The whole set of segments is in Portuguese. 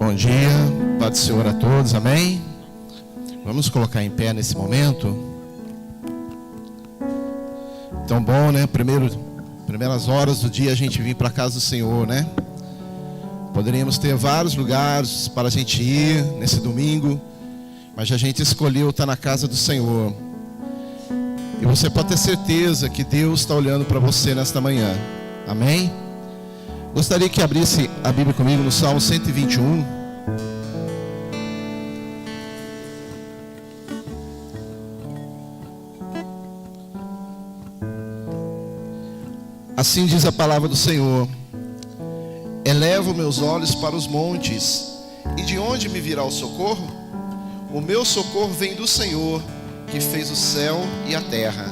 Bom dia, paz do Senhor a todos, amém? Vamos colocar em pé nesse momento. Tão bom, né? Primeiras horas do dia a gente vir para a casa do Senhor, né? Poderíamos ter vários lugares para a gente ir nesse domingo, mas a gente escolheu estar na casa do Senhor. E você pode ter certeza que Deus está olhando para você nesta manhã, amém? Gostaria que abrisse a Bíblia comigo no Salmo 121. Assim diz a palavra do Senhor: elevo meus olhos para os montes, e de onde me virá o socorro? O meu socorro vem do Senhor, que fez o céu e a terra.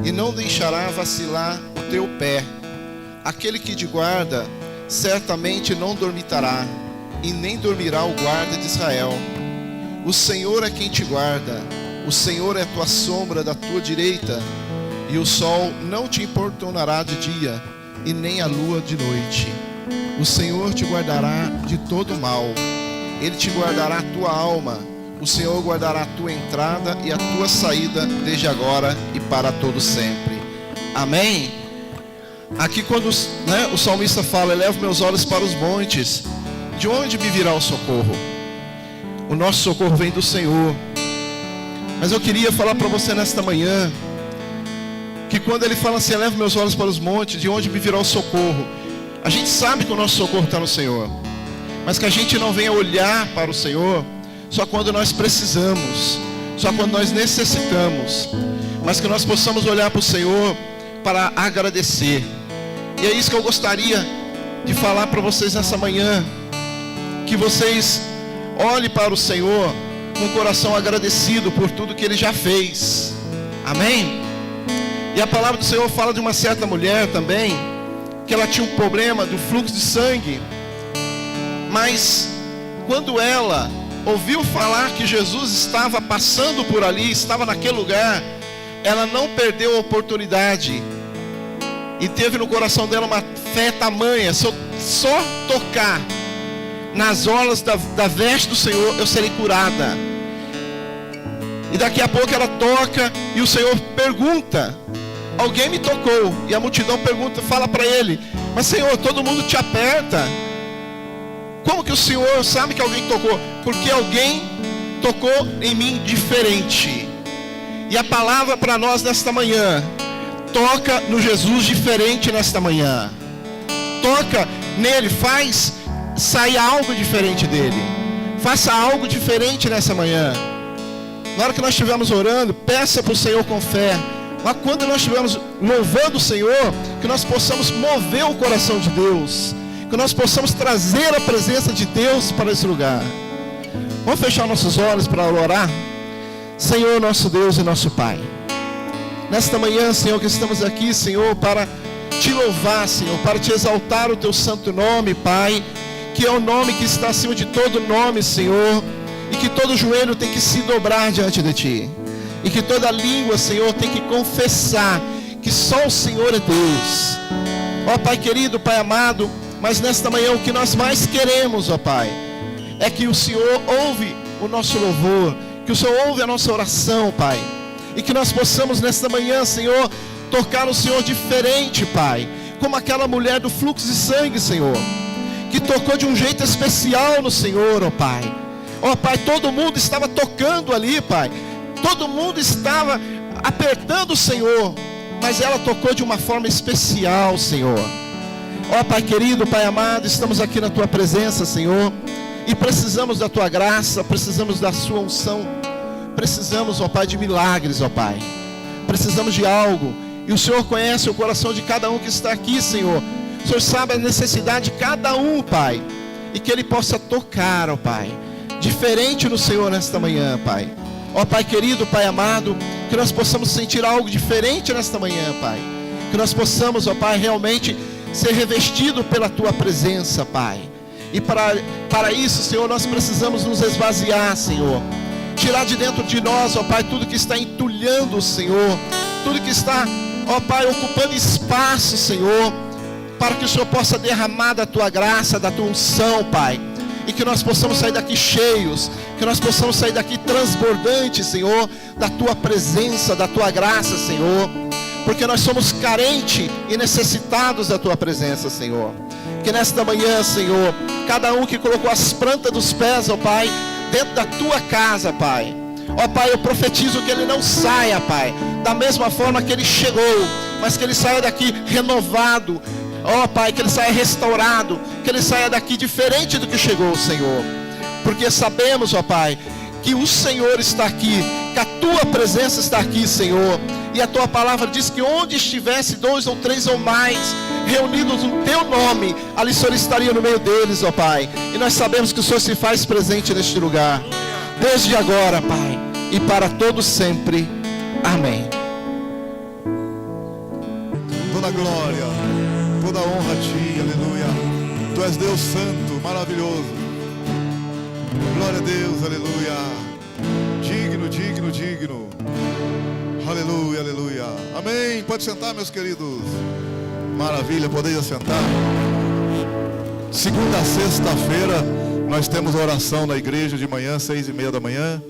E não deixará vacilar o teu pé. Aquele que te guarda certamente não dormitará, e nem dormirá o guarda de Israel. O Senhor é quem te guarda, o Senhor é a tua sombra da tua direita, e o sol não te importunará de dia, e nem a lua de noite. O Senhor te guardará de todo mal, Ele te guardará a tua alma. O Senhor guardará a tua entrada e a tua saída, desde agora e para todo sempre. Amém? Aqui quando o salmista fala: elevo meus olhos para os montes, de onde me virá o socorro? O nosso socorro vem do Senhor. Mas eu queria falar para você nesta manhã, que quando ele fala assim: elevo meus olhos para os montes, de onde me virá o socorro? A gente sabe que o nosso socorro está no Senhor, mas que a gente não venha olhar para o Senhor só quando nós precisamos, só quando nós necessitamos, mas que nós possamos olhar para o Senhor para agradecer. E é isso que eu gostaria de falar para vocês nessa manhã, que vocês olhem para o Senhor com o coração agradecido por tudo que Ele já fez, amém? E a palavra do Senhor fala de uma certa mulher também, que ela tinha um problema do fluxo de sangue, mas quando ela ouviu falar que Jesus estava passando por ali, estava naquele lugar, ela não perdeu a oportunidade, e teve no coração dela uma fé tamanha: se eu só tocar nas orlas da veste do Senhor, eu serei curada. E daqui a pouco ela toca, e o Senhor pergunta: alguém me tocou? E a multidão pergunta, fala para ele: mas Senhor, todo mundo te aperta. Como que o Senhor sabe que alguém tocou? Porque alguém tocou em mim diferente. E a palavra para nós nesta manhã: toca no Jesus diferente nesta manhã. Toca nele, faz sair algo diferente dele. Faça algo diferente nessa manhã. Na hora que nós estivermos orando, peça para o Senhor com fé. Mas quando nós estivermos louvando o Senhor, que nós possamos mover o coração de Deus, que nós possamos trazer a presença de Deus para esse lugar. Vamos fechar nossos olhos para orar? Senhor, nosso Deus e nosso Pai, nesta manhã, Senhor, que estamos aqui, Senhor, para te louvar, Senhor, para te exaltar o teu santo nome, Pai, que é o nome que está acima de todo nome, Senhor, e que todo joelho tem que se dobrar diante de ti, e que toda língua, Senhor, tem que confessar que só o Senhor é Deus. Ó Pai querido, Pai amado, mas nesta manhã o que nós mais queremos, ó Pai, é que o Senhor ouve o nosso louvor, que o Senhor ouve a nossa oração, Pai, e que nós possamos nesta manhã, Senhor, tocar no Senhor diferente, Pai, como aquela mulher do fluxo de sangue, Senhor, que tocou de um jeito especial no Senhor, ó Pai. Ó Pai, todo mundo estava tocando ali, Pai, todo mundo estava apertando o Senhor, mas ela tocou de uma forma especial, Senhor. Ó Pai querido, Pai amado, estamos aqui na Tua presença, Senhor, e precisamos da Tua graça, precisamos da Sua unção, precisamos, ó Pai, de milagres, ó Pai, precisamos de algo, e o Senhor conhece o coração de cada um que está aqui, Senhor. O Senhor sabe a necessidade de cada um, Pai, e que Ele possa tocar, ó Pai, diferente no Senhor nesta manhã, Pai. Ó Pai querido, Pai amado, que nós possamos sentir algo diferente nesta manhã, Pai, que nós possamos, ó Pai, realmente ser revestido pela Tua presença, Pai. E para isso, Senhor, nós precisamos nos esvaziar, Senhor, tirar de dentro de nós, ó Pai, tudo que está entulhando o Senhor, tudo que está, ó Pai, ocupando espaço, Senhor, para que o Senhor possa derramar da Tua graça, da Tua unção, Pai, e que nós possamos sair daqui cheios, que nós possamos sair daqui transbordantes, Senhor, da Tua presença, da Tua graça, Senhor, porque nós somos carentes e necessitados da Tua presença, Senhor. Que nesta manhã, Senhor, cada um que colocou as plantas dos pés, ó Pai, dentro da Tua casa, Pai, ó Pai, eu profetizo que ele não saia, Pai, da mesma forma que ele chegou, mas que ele saia daqui renovado, ó Pai, que ele saia restaurado, que ele saia daqui diferente do que chegou, Senhor, porque sabemos, ó Pai, que o Senhor está aqui, que a Tua presença está aqui, Senhor, e a Tua palavra diz que onde estivesse 2 ou 3 ou mais reunidos no Teu nome, ali o Senhor estaria no meio deles, ó Pai, e nós sabemos que o Senhor se faz presente neste lugar, desde agora, Pai, e para todos sempre, amém. Toda glória, toda honra a Ti, aleluia. Tu és Deus santo, maravilhoso. Glória a Deus, aleluia. Digno, digno, digno. Aleluia, aleluia. Amém. Pode sentar, meus queridos. Maravilha, podeis assentar. Segunda a sexta-feira nós temos oração na igreja de manhã, 6:30 da manhã.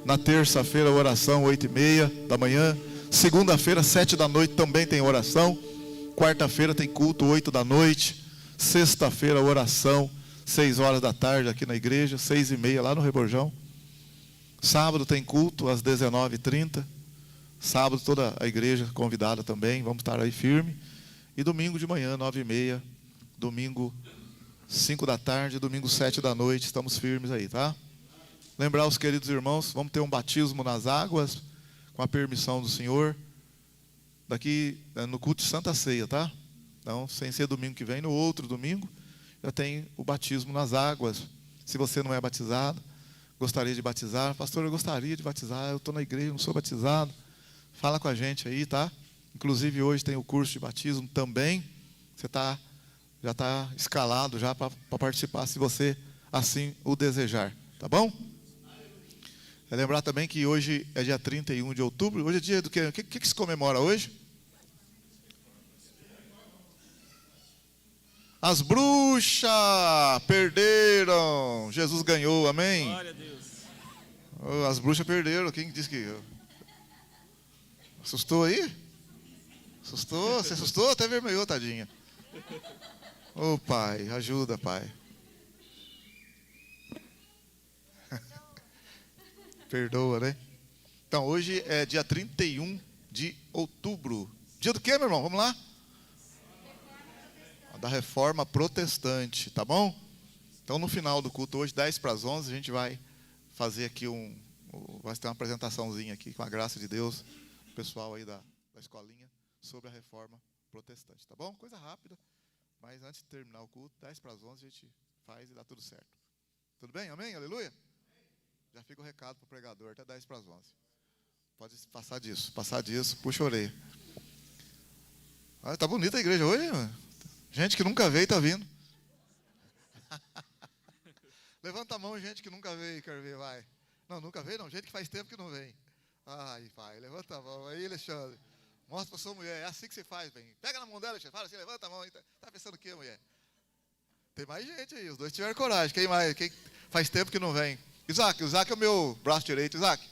Na terça-feira, oração, 8:30 da manhã. Segunda-feira, 7 da noite, também tem oração. Quarta-feira tem culto, 8 da noite. Sexta-feira, oração, 6 horas da tarde aqui na igreja, 6:30 lá no Reborjão. Sábado tem culto às 19:30. Sábado toda a igreja convidada também, vamos estar aí firme. E domingo de manhã, 9:30. Domingo, 5 da tarde, domingo 7 da noite, estamos firmes aí, tá? Lembrar os queridos irmãos, vamos ter um batismo nas águas, com a permissão do Senhor, daqui no culto de Santa Ceia, tá? Então, sem ser domingo que vem, no outro domingo, já tem o batismo nas águas. Se você não é batizado, gostaria de batizar, pastor, eu gostaria de batizar, eu estou na igreja, não sou batizado, fala com a gente aí, tá? Inclusive hoje tem o curso de batismo também, você já está escalado já para participar, se você assim o desejar, tá bom? É lembrar também que hoje é dia 31 de outubro, hoje é dia do quê? O que se comemora hoje? As bruxas perderam, Jesus ganhou, amém? Glória a Deus. Oh, as bruxas perderam, quem disse que... Assustou aí? Assustou? Você assustou? Até vermelhou, tadinha. Ô Pai, ajuda, Pai. Perdoa, né? Então, hoje é dia 31 de outubro. Dia do quê, meu irmão? Vamos lá? Da Reforma Protestante, tá bom? Então, no final do culto, hoje, 10:11, a gente vai fazer aqui vai ter uma apresentaçãozinha aqui, com a graça de Deus, o pessoal aí da escolinha, sobre a Reforma Protestante, tá bom? Coisa rápida, mas antes de terminar o culto, 10:11, a gente faz e dá tudo certo. Tudo bem? Amém? Aleluia? Já fica o recado para o pregador, até 10:11. Pode passar disso, puxa a orelha. Olha, tá bonita a igreja hoje, mano. Gente que nunca veio está vindo. Levanta a mão, gente que nunca veio, quer ver, vai. Não, nunca veio não, gente que faz tempo que não vem. Ai, pai, levanta a mão. Aí, Alexandre, mostra para sua mulher, é assim que você faz, bem. Pega na mão dela, Alexandre, fala assim, levanta a mão. Tá pensando o quê, mulher? Tem mais gente aí, os dois tiveram coragem. Quem mais? Quem faz tempo que não vem? Isaac é o meu braço direito, Isaac.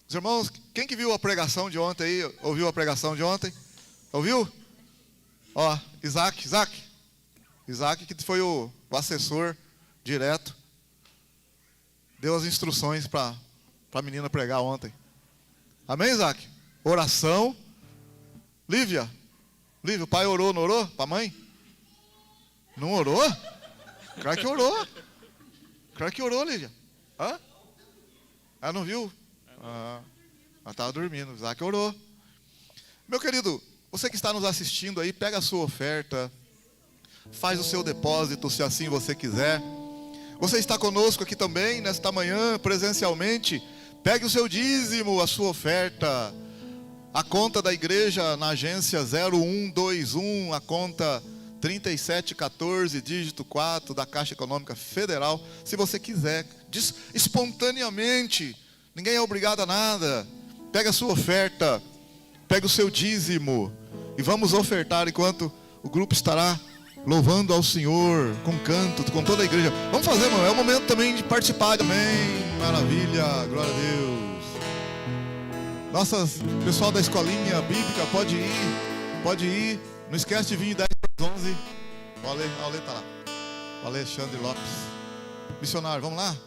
Os irmãos, quem que viu a pregação de ontem aí? Ouviu a pregação de ontem? Ouviu? Ó, Isaac, que foi o assessor direto, deu as instruções para a menina pregar ontem. Amém, Isaac? Oração. Lívia, o pai orou, não orou? Para a mãe? Não orou? Claro que orou, Lívia. Hã? Ela não viu? Ela estava dormindo, Isaac orou. Meu querido, você que está nos assistindo aí, pega a sua oferta, faz o seu depósito, se assim você quiser. Você está conosco aqui também, nesta manhã, presencialmente, pegue o seu dízimo, a sua oferta. A conta da igreja na agência 0121, a conta 3714, dígito 4, da Caixa Econômica Federal. Se você quiser, espontaneamente, ninguém é obrigado a nada. Pega a sua oferta, pega o seu dízimo. E vamos ofertar enquanto o grupo estará louvando ao Senhor, com canto, com toda a igreja. Vamos fazer, irmão, é o momento também de participar. Amém, maravilha, glória a Deus. Nossas, pessoal da escolinha bíblica, pode ir. Não esquece de vir 10 para 11. O Ale está lá. O Alexandre Lopes. Missionário, vamos lá?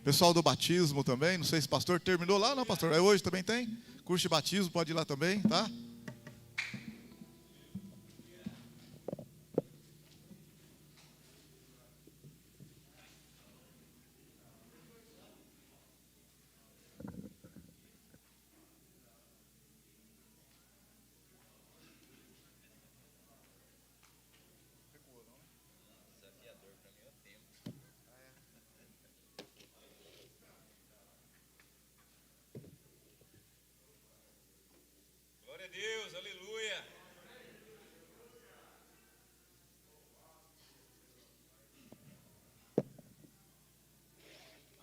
Pessoal do batismo também, não sei se o pastor terminou lá, não, pastor? É hoje também tem? Curso de batismo, pode ir lá também, tá? Deus, aleluia.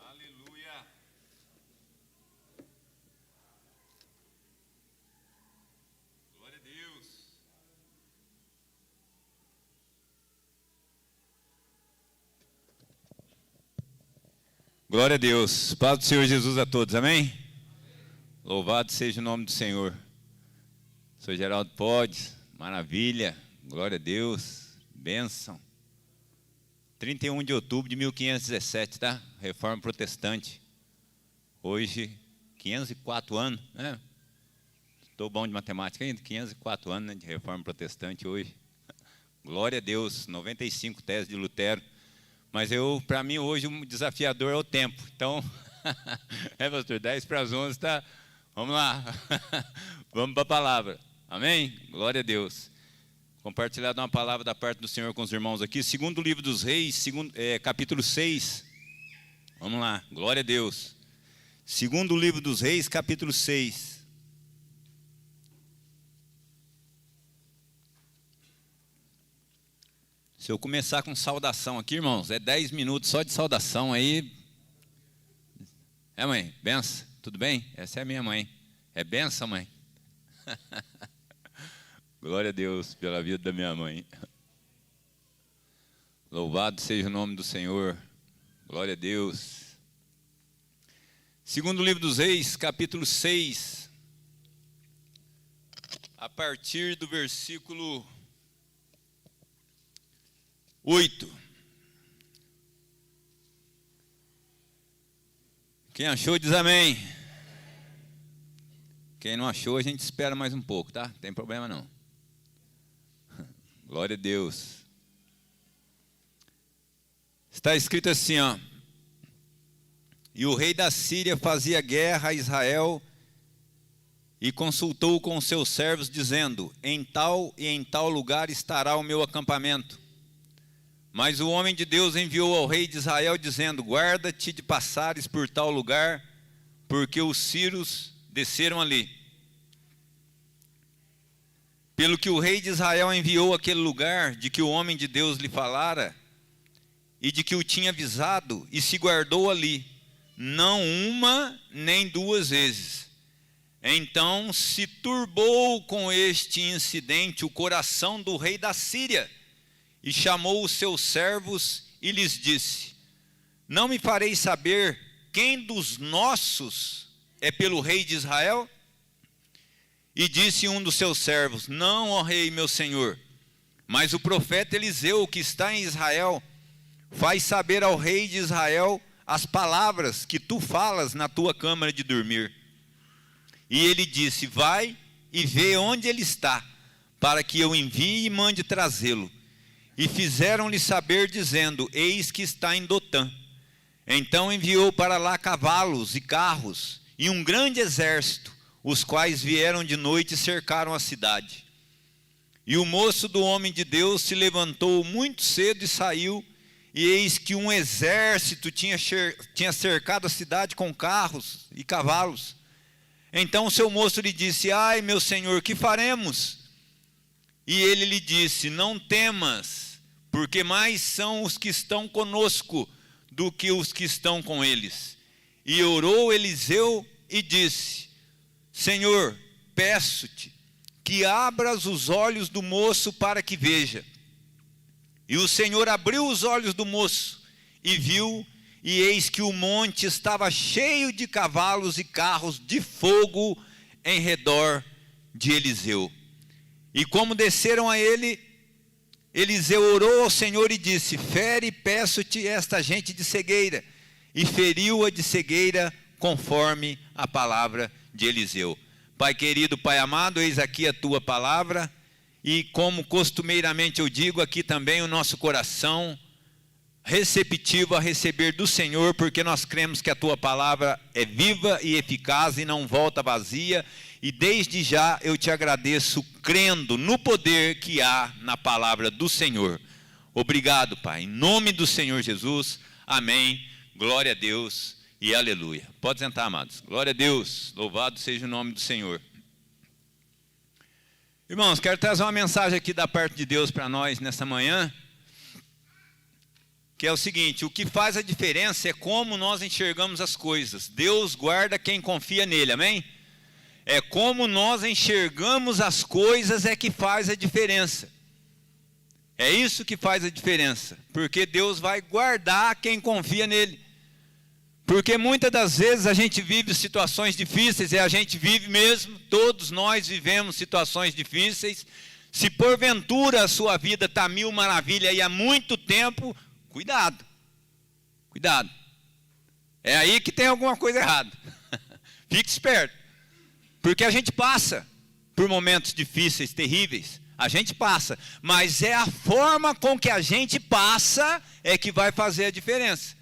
Aleluia. Glória a Deus. Glória a Deus. Paz do Senhor Jesus a todos, amém? Louvado seja o nome do Senhor. Sou Geraldo Podes, maravilha, glória a Deus, bênção. 31 de outubro de 1517, tá? Reforma Protestante. Hoje, 504 anos, né? Estou bom de matemática ainda, 504 anos, né, de Reforma Protestante hoje. Glória a Deus, 95 teses de Lutero. Mas para mim hoje o desafiador é o tempo. Então, pastor, 10 para as 11, tá? Vamos lá, vamos para a palavra. Amém? Glória a Deus. Compartilhar uma palavra da parte do Senhor com os irmãos aqui. Segundo livro dos Reis, capítulo 6. Vamos lá, glória a Deus. Segundo livro dos Reis, capítulo 6. Se eu começar com saudação aqui, irmãos, é 10 minutos só de saudação aí. É, mãe? Benção? Tudo bem? Essa é a minha mãe. É benção, mãe? Glória a Deus pela vida da minha mãe. Louvado seja o nome do Senhor. Glória a Deus. Segundo livro dos Reis, capítulo 6. A partir do versículo 8. Quem achou diz amém. Quem não achou, a gente espera mais um pouco, tá? Não tem problema não. Glória a Deus. Está escrito assim, ó. E o rei da Síria fazia guerra a Israel e consultou com os seus servos, dizendo: em tal e em tal lugar estará o meu acampamento. Mas o homem de Deus enviou ao rei de Israel, dizendo: guarda-te de passares por tal lugar, porque os sírios desceram ali. Pelo que o rei de Israel enviou àquele lugar, de que o homem de Deus lhe falara, e de que o tinha avisado, e se guardou ali, não uma nem duas vezes. Então se turbou com este incidente o coração do rei da Síria, e chamou os seus servos e lhes disse: não me fareis saber quem dos nossos é pelo rei de Israel? E disse um dos seus servos: não, ó rei, meu senhor, mas o profeta Eliseu, que está em Israel, faz saber ao rei de Israel as palavras que tu falas na tua câmara de dormir. E ele disse: vai e vê onde ele está, para que eu envie e mande trazê-lo. E fizeram-lhe saber, dizendo: eis que está em Dotã. Então enviou para lá cavalos e carros e um grande exército, os quais vieram de noite e cercaram a cidade. E o moço do homem de Deus se levantou muito cedo e saiu, e eis que um exército tinha cercado a cidade com carros e cavalos. Então o seu moço lhe disse: ai, meu senhor, que faremos? E ele lhe disse: não temas, porque mais são os que estão conosco do que os que estão com eles. E orou Eliseu e disse: Senhor, peço-te que abras os olhos do moço para que veja. E o Senhor abriu os olhos do moço e viu, e eis que o monte estava cheio de cavalos e carros de fogo em redor de Eliseu. E como desceram a ele, Eliseu orou ao Senhor e disse: fere, peço-te, esta gente de cegueira. E feriu-a de cegueira conforme a palavra de Eliseu. Pai querido, Pai amado, eis aqui a tua palavra, e como costumeiramente eu digo, aqui também o nosso coração receptivo a receber do Senhor, porque nós cremos que a tua palavra é viva e eficaz e não volta vazia, e desde já eu te agradeço crendo no poder que há na palavra do Senhor. Obrigado, Pai, em nome do Senhor Jesus, amém, glória a Deus e aleluia. Pode sentar, amados. Glória a Deus, louvado seja o nome do Senhor. Irmãos, quero trazer uma mensagem aqui da parte de Deus para nós nessa manhã, que é o seguinte: o que faz a diferença é como nós enxergamos as coisas. Deus guarda quem confia nele, amém? É como nós enxergamos as coisas é que faz a diferença. É isso que faz a diferença, porque Deus vai guardar quem confia nele. Porque muitas das vezes a gente vive situações difíceis, e a gente vive mesmo, todos nós vivemos situações difíceis. Se porventura a sua vida está mil maravilha e há muito tempo, cuidado, cuidado. É aí que tem alguma coisa errada. Fique esperto. Porque a gente passa por momentos difíceis, terríveis. A gente passa, mas é a forma com que a gente passa é que vai fazer a diferença.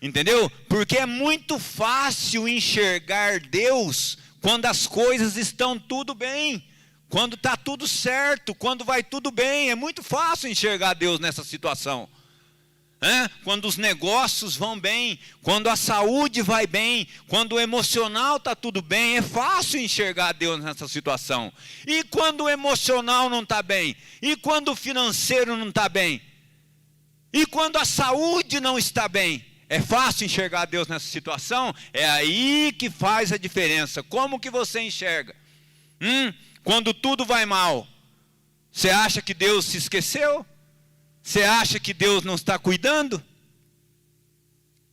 Entendeu? Porque é muito fácil enxergar Deus quando as coisas estão tudo bem, quando está tudo certo, quando vai tudo bem. É muito fácil enxergar Deus nessa situação. Quando os negócios vão bem, quando a saúde vai bem, quando o emocional está tudo bem, é fácil enxergar Deus nessa situação. E quando o emocional não está bem? E quando o financeiro não está bem? E quando a saúde não está bem? É fácil enxergar Deus nessa situação? É aí que faz a diferença. Como que você enxerga? Quando tudo vai mal, você acha que Deus se esqueceu? Você acha que Deus não está cuidando?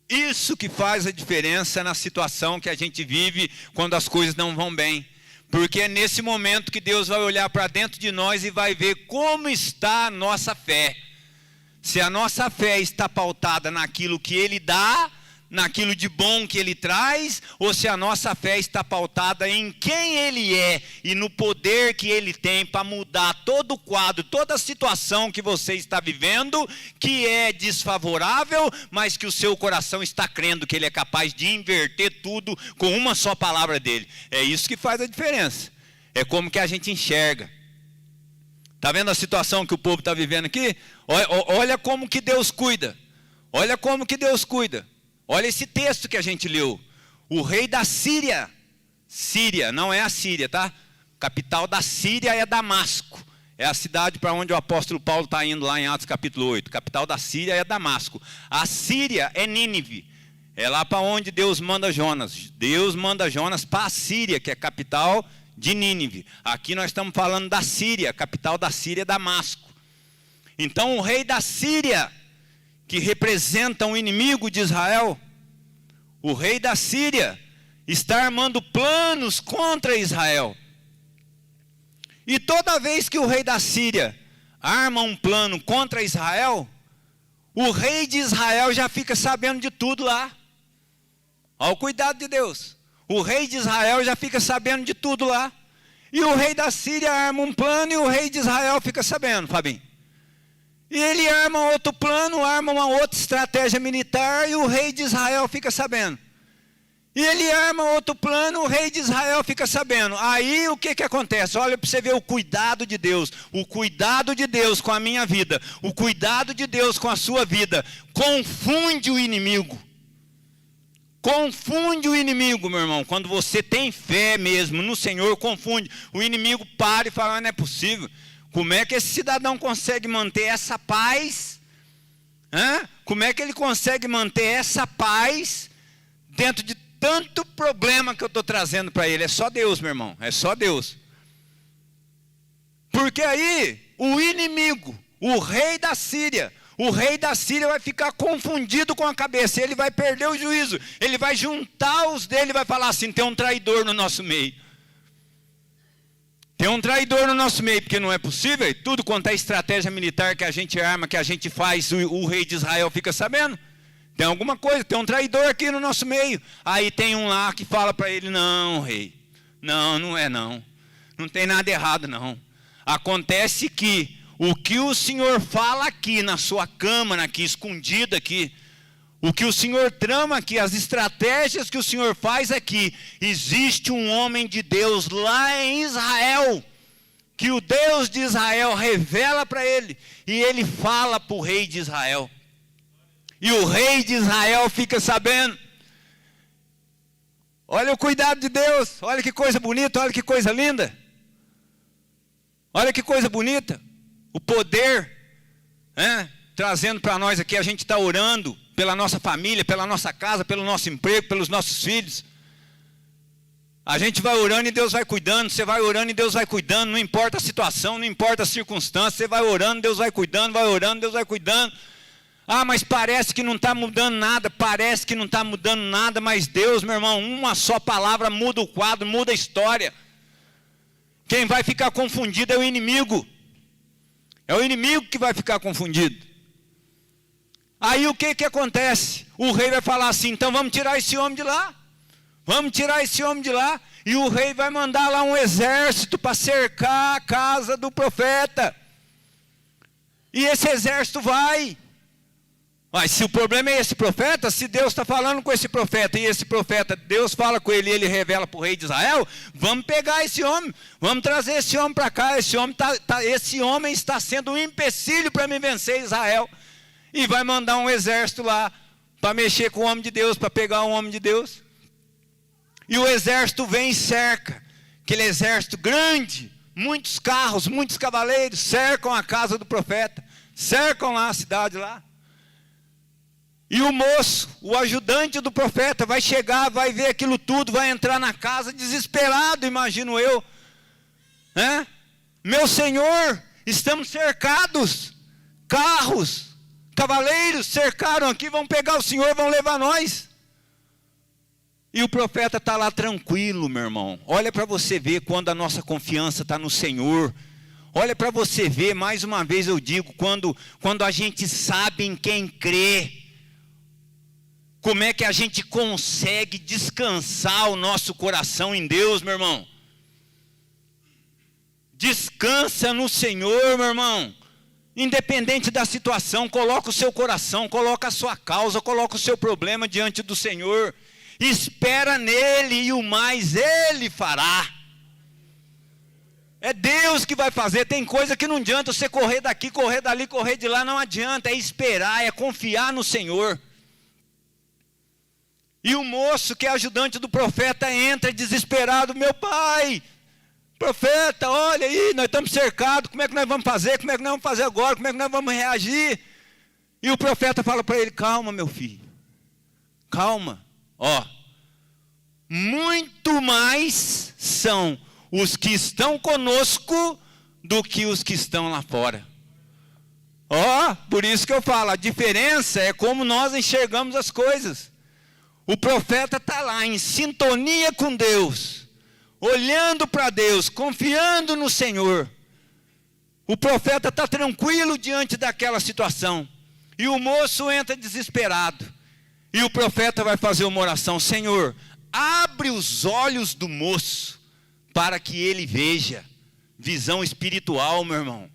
Isso que faz a diferença na situação que a gente vive quando as coisas não vão bem. Porque é nesse momento que Deus vai olhar para dentro de nós e vai ver como está a nossa fé. Se a nossa fé está pautada naquilo que Ele dá, naquilo de bom que Ele traz, ou se a nossa fé está pautada em quem Ele é e no poder que Ele tem para mudar todo o quadro, toda a situação que você está vivendo, que é desfavorável, mas que o seu coração está crendo que Ele é capaz de inverter tudo com uma só palavra dEle. É isso que faz a diferença. É como que a gente enxerga. Está vendo a situação que o povo está vivendo aqui? Olha como que Deus cuida. Olha como que Deus cuida. Olha esse texto que a gente leu. O rei da Síria. Síria, não é a Síria, tá? Capital da Síria é Damasco. É a cidade para onde o apóstolo Paulo está indo lá em Atos capítulo 8. Capital da Síria é Damasco. A Síria é Nínive. É lá para onde Deus manda Jonas. Deus manda Jonas para a Síria, que é a capital de Nínive. Aqui nós estamos falando da Síria, a capital da Síria é Damasco. Então o rei da Síria, que representa um inimigo de Israel, o rei da Síria está armando planos contra Israel. E toda vez que o rei da Síria arma um plano contra Israel, o rei de Israel já fica sabendo de tudo lá. Olha o cuidado de Deus. O rei de Israel já fica sabendo de tudo lá. E o rei da Síria arma um plano e o rei de Israel fica sabendo, Fabinho. E ele arma outro plano, arma uma outra estratégia militar e o rei de Israel fica sabendo. E ele arma outro plano, o rei de Israel fica sabendo. Aí o que acontece? Olha para você ver o cuidado de Deus. O cuidado de Deus com a minha vida. O cuidado de Deus com a sua vida. Confunde o inimigo. Confunde o inimigo, meu irmão. Quando você tem fé mesmo no Senhor, confunde. O inimigo para e fala: não é possível. Como é que esse cidadão consegue manter essa paz? Como é que ele consegue manter essa paz dentro de tanto problema que eu estou trazendo para ele? É só Deus, meu irmão. É só Deus. Porque aí o inimigo, o rei da Síria vai ficar confundido com a cabeça, ele vai perder o juízo, ele vai juntar os dele e vai falar assim: tem um traidor no nosso meio. Tem um traidor no nosso meio, porque não é possível, tudo quanto é estratégia militar que a gente arma, que a gente faz, o rei de Israel fica sabendo. Tem alguma coisa, tem um traidor aqui no nosso meio. Aí tem um lá que fala para ele: não, rei, não é não. Não tem nada errado não. Acontece que o que o Senhor fala aqui na sua câmara, aqui escondido aqui, o que o Senhor trama aqui, as estratégias que o Senhor faz aqui, existe um homem de Deus lá em Israel, que o Deus de Israel revela para ele, e ele fala para o rei de Israel. E o rei de Israel fica sabendo. Olha o cuidado de Deus, olha que coisa bonita, olha que coisa linda. Olha que coisa bonita. O poder, trazendo para nós aqui, a gente está orando pela nossa família, pela nossa casa, pelo nosso emprego, pelos nossos filhos. A gente vai orando e Deus vai cuidando, você vai orando e Deus vai cuidando, não importa a situação, não importa a circunstância, você vai orando, Deus vai cuidando, vai orando, Deus vai cuidando. Ah, mas parece que não está mudando nada, mas Deus, meu irmão, uma só palavra muda o quadro, muda a história. Quem vai ficar confundido é o inimigo. É o inimigo que vai ficar confundido. Aí o que acontece? O rei vai falar assim: então vamos tirar esse homem de lá. Vamos tirar esse homem de lá. E o rei vai mandar lá um exército para cercar a casa do profeta. E esse exército vai. Mas se o problema é esse profeta, se Deus está falando com esse profeta, e esse profeta, Deus fala com ele e ele revela para o rei de Israel, vamos pegar esse homem, vamos trazer esse homem para cá, esse homem está sendo um empecilho para me vencer Israel. E vai mandar um exército lá, para mexer com o homem de Deus, para pegar um homem de Deus. E o exército vem e cerca, aquele exército grande, muitos carros, muitos cavaleiros, cercam a casa do profeta, cercam lá a cidade lá. E o moço, o ajudante do profeta, vai chegar, vai ver aquilo tudo, vai entrar na casa desesperado, imagino eu. Meu senhor, estamos cercados, carros, cavaleiros cercaram aqui, vão pegar o senhor, vão levar nós. E o profeta está lá tranquilo, meu irmão. Olha para você ver quando a nossa confiança está no Senhor. Olha para você ver, mais uma vez eu digo, quando a gente sabe em quem crê, como é que a gente consegue descansar o nosso coração em Deus, meu irmão? Descansa no Senhor, meu irmão. Independente da situação, coloca o seu coração, coloca a sua causa, coloca o seu problema diante do Senhor. Espera nele e o mais ele fará. É Deus que vai fazer. Tem coisa que não adianta você correr daqui, correr dali, correr de lá, não adianta. É esperar, é confiar no Senhor. E o moço que é ajudante do profeta entra desesperado: meu pai, profeta, olha aí, nós estamos cercados, como é que nós vamos fazer? Como é que nós vamos fazer agora? Como é que nós vamos reagir? E o profeta fala para ele: calma, meu filho, calma, muito mais são os que estão conosco do que os que estão lá fora. Por isso que eu falo, a diferença é como nós enxergamos as coisas. O profeta está lá em sintonia com Deus, olhando para Deus, confiando no Senhor. O profeta está tranquilo diante daquela situação. E o moço entra desesperado. E o profeta vai fazer uma oração: Senhor, abre os olhos do moço para que ele veja. Visão espiritual, meu irmão.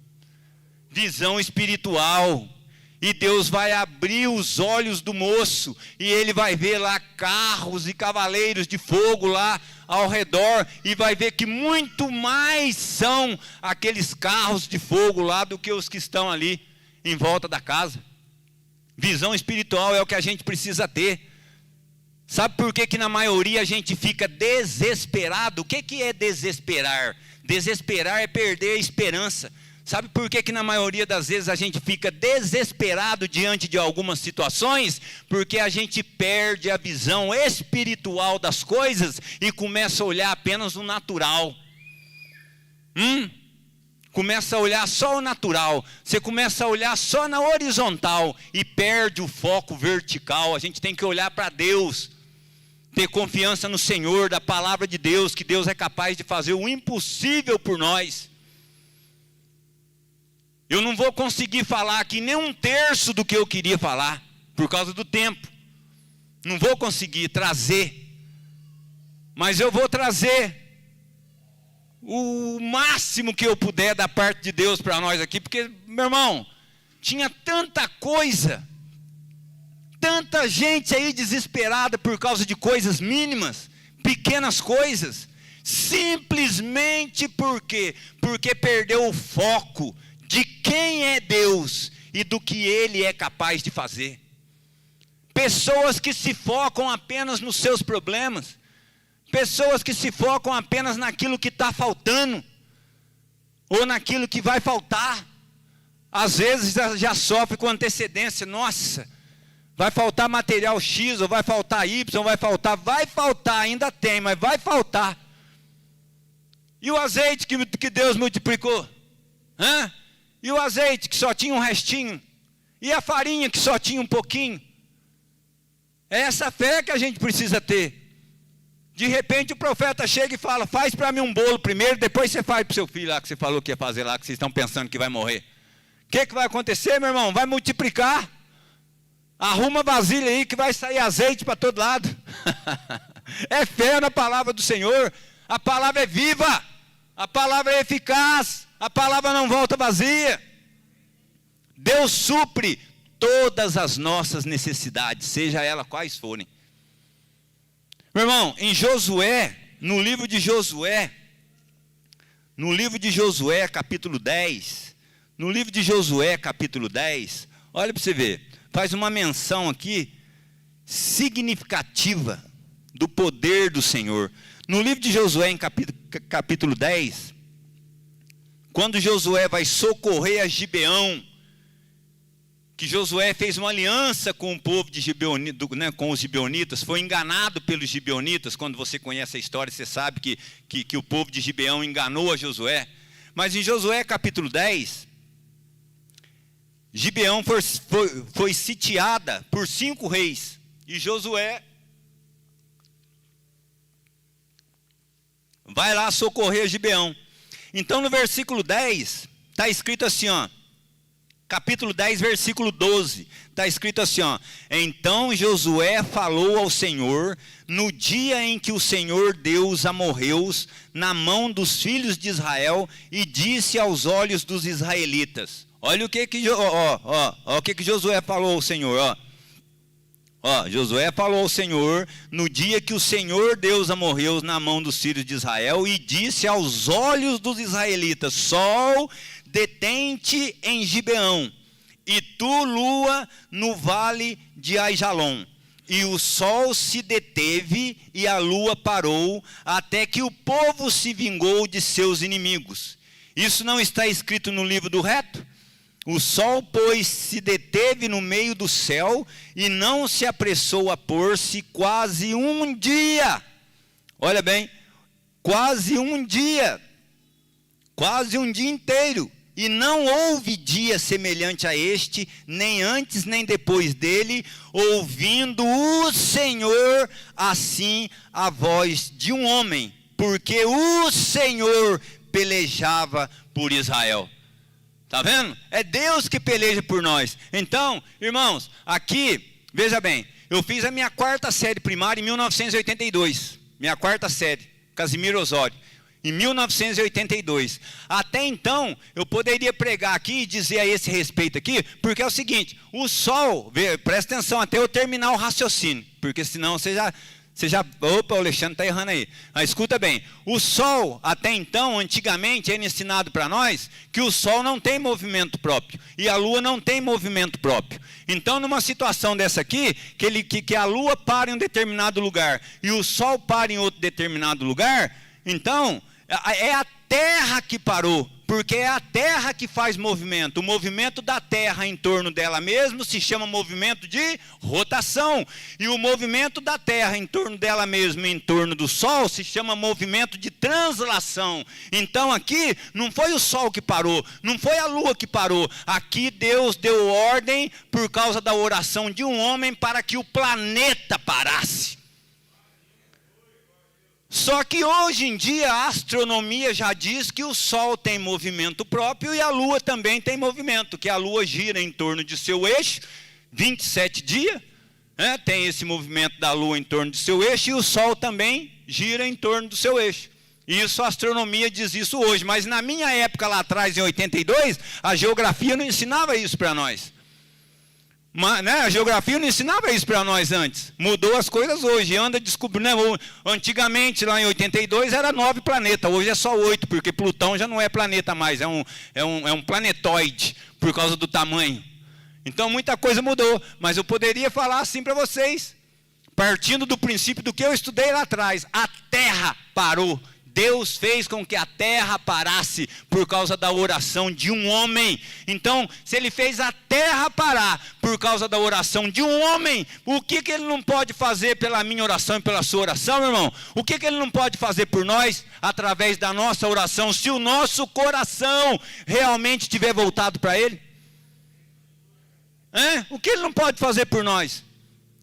Visão espiritual. E Deus vai abrir os olhos do moço, e ele vai ver lá carros e cavaleiros de fogo lá ao redor, e vai ver que muito mais são aqueles carros de fogo lá do que os que estão ali em volta da casa. Visão espiritual é o que a gente precisa ter. Sabe por que na maioria a gente fica desesperado? O que é desesperar? Desesperar é perder a esperança. Sabe por que na maioria das vezes a gente fica desesperado diante de algumas situações? Porque a gente perde a visão espiritual das coisas e começa a olhar apenas o natural. começa a olhar só o natural, você começa a olhar só na horizontal e perde o foco vertical. A gente tem que olhar para Deus, ter confiança no Senhor, da palavra de Deus, que Deus é capaz de fazer o impossível por nós. Eu não vou conseguir falar aqui nem um terço do que eu queria falar, por causa do tempo. Não vou conseguir trazer, mas eu vou trazer o máximo que eu puder da parte de Deus para nós aqui, porque, meu irmão, tinha tanta coisa, tanta gente aí desesperada por causa de coisas mínimas, pequenas coisas, simplesmente porque perdeu o foco de quem é Deus e do que Ele é capaz de fazer. Pessoas que se focam apenas nos seus problemas, pessoas que se focam apenas naquilo que está faltando, ou naquilo que vai faltar. Às vezes já sofre com antecedência. Nossa, vai faltar material X, ou vai faltar Y, vai faltar, ainda tem, mas vai faltar. E o azeite que Deus multiplicou? E o azeite que só tinha um restinho? E a farinha que só tinha um pouquinho? É essa fé que a gente precisa ter. De repente o profeta chega e fala: faz para mim um bolo primeiro, depois você faz para o seu filho lá, que você falou que ia fazer lá, que vocês estão pensando que vai morrer. O que vai acontecer, meu irmão? Vai multiplicar. Arruma vasilha aí que vai sair azeite para todo lado. É fé na palavra do Senhor. A palavra é viva, a palavra é eficaz, a palavra não volta vazia. Deus supre todas as nossas necessidades, seja elas quais forem. Meu irmão, em Josué, no livro de Josué, capítulo 10, olha para você ver, faz uma menção aqui significativa do poder do Senhor. No livro de Josué, em capítulo 10, quando Josué vai socorrer a Gibeão, que Josué fez uma aliança com o povo de Gibeonita, com os gibeonitas, foi enganado pelos gibeonitas. Quando você conhece a história, você sabe que o povo de Gibeão enganou a Josué. Mas em Josué capítulo 10, Gibeão foi sitiada por 5 reis, e Josué vai lá socorrer Gibeão. Então no versículo 10, está escrito assim, capítulo 10, versículo 12, está escrito assim, então Josué falou ao Senhor, no dia em que o Senhor deu os amorreus na mão dos filhos de Israel, e disse aos olhos dos israelitas. Olha o que Josué falou ao Senhor, Josué falou ao Senhor, no dia que o Senhor deu os amorreus na mão dos filhos de Israel, e disse aos olhos dos israelitas: sol, detente em Gibeão, e tu, lua, no vale de Aijalon. E o sol se deteve e a lua parou, até que o povo se vingou de seus inimigos. Isso não está escrito no livro do reto? O sol, pois, se deteve no meio do céu e não se apressou a pôr-se quase um dia. Olha bem, quase um dia inteiro. E não houve dia semelhante a este, nem antes nem depois dele, ouvindo o Senhor assim a voz de um homem, porque o Senhor pelejava por Israel. Está vendo? É Deus que peleja por nós. Então, irmãos, aqui, veja bem, eu fiz a minha 4ª série primária em 1982. Minha 4ª série, Casimiro Osório, em 1982. Até então, eu poderia pregar aqui e dizer a esse respeito aqui, porque é o seguinte, o sol, presta atenção até eu terminar o raciocínio, porque senão você já opa, o Alexandre está errando aí. Mas escuta bem, o sol, até então, antigamente, era ensinado para nós que o sol não tem movimento próprio, e a lua não tem movimento próprio. Então, numa situação dessa aqui, que a lua para em um determinado lugar, e o sol para em outro determinado lugar, então, é a terra que parou, Porque é a terra que faz movimento. O movimento da terra em torno dela mesma se chama movimento de rotação. E o movimento da terra em torno dela mesma, em torno do sol, se chama movimento de translação. Então aqui não foi o sol que parou, não foi a lua que parou. Aqui Deus deu ordem por causa da oração de um homem para que o planeta parasse. Só que hoje em dia a astronomia já diz que o Sol tem movimento próprio e a Lua também tem movimento, que a Lua gira em torno de seu eixo, 27 dias, né? Tem esse movimento da Lua em torno de seu eixo, e o Sol também gira em torno do seu eixo. Isso a astronomia diz isso hoje, mas na minha época lá atrás, em 82, a geografia não ensinava isso para nós. Mas, né, a geografia não ensinava isso para nós antes. Mudou as coisas hoje. Anda descobrindo. Né, antigamente, lá em 82, era 9 planetas. Hoje é só 8, porque Plutão já não é planeta mais. É um planetoide, por causa do tamanho. Então, muita coisa mudou. Mas eu poderia falar assim para vocês. Partindo do princípio do que eu estudei lá atrás. A Terra parou. Deus fez com que a terra parasse por causa da oração de um homem. Então, se ele fez a terra parar por causa da oração de um homem, o que ele não pode fazer pela minha oração e pela sua oração, meu irmão? O que ele não pode fazer por nós, através da nossa oração, se o nosso coração realmente estiver voltado para ele? O que ele não pode fazer por nós?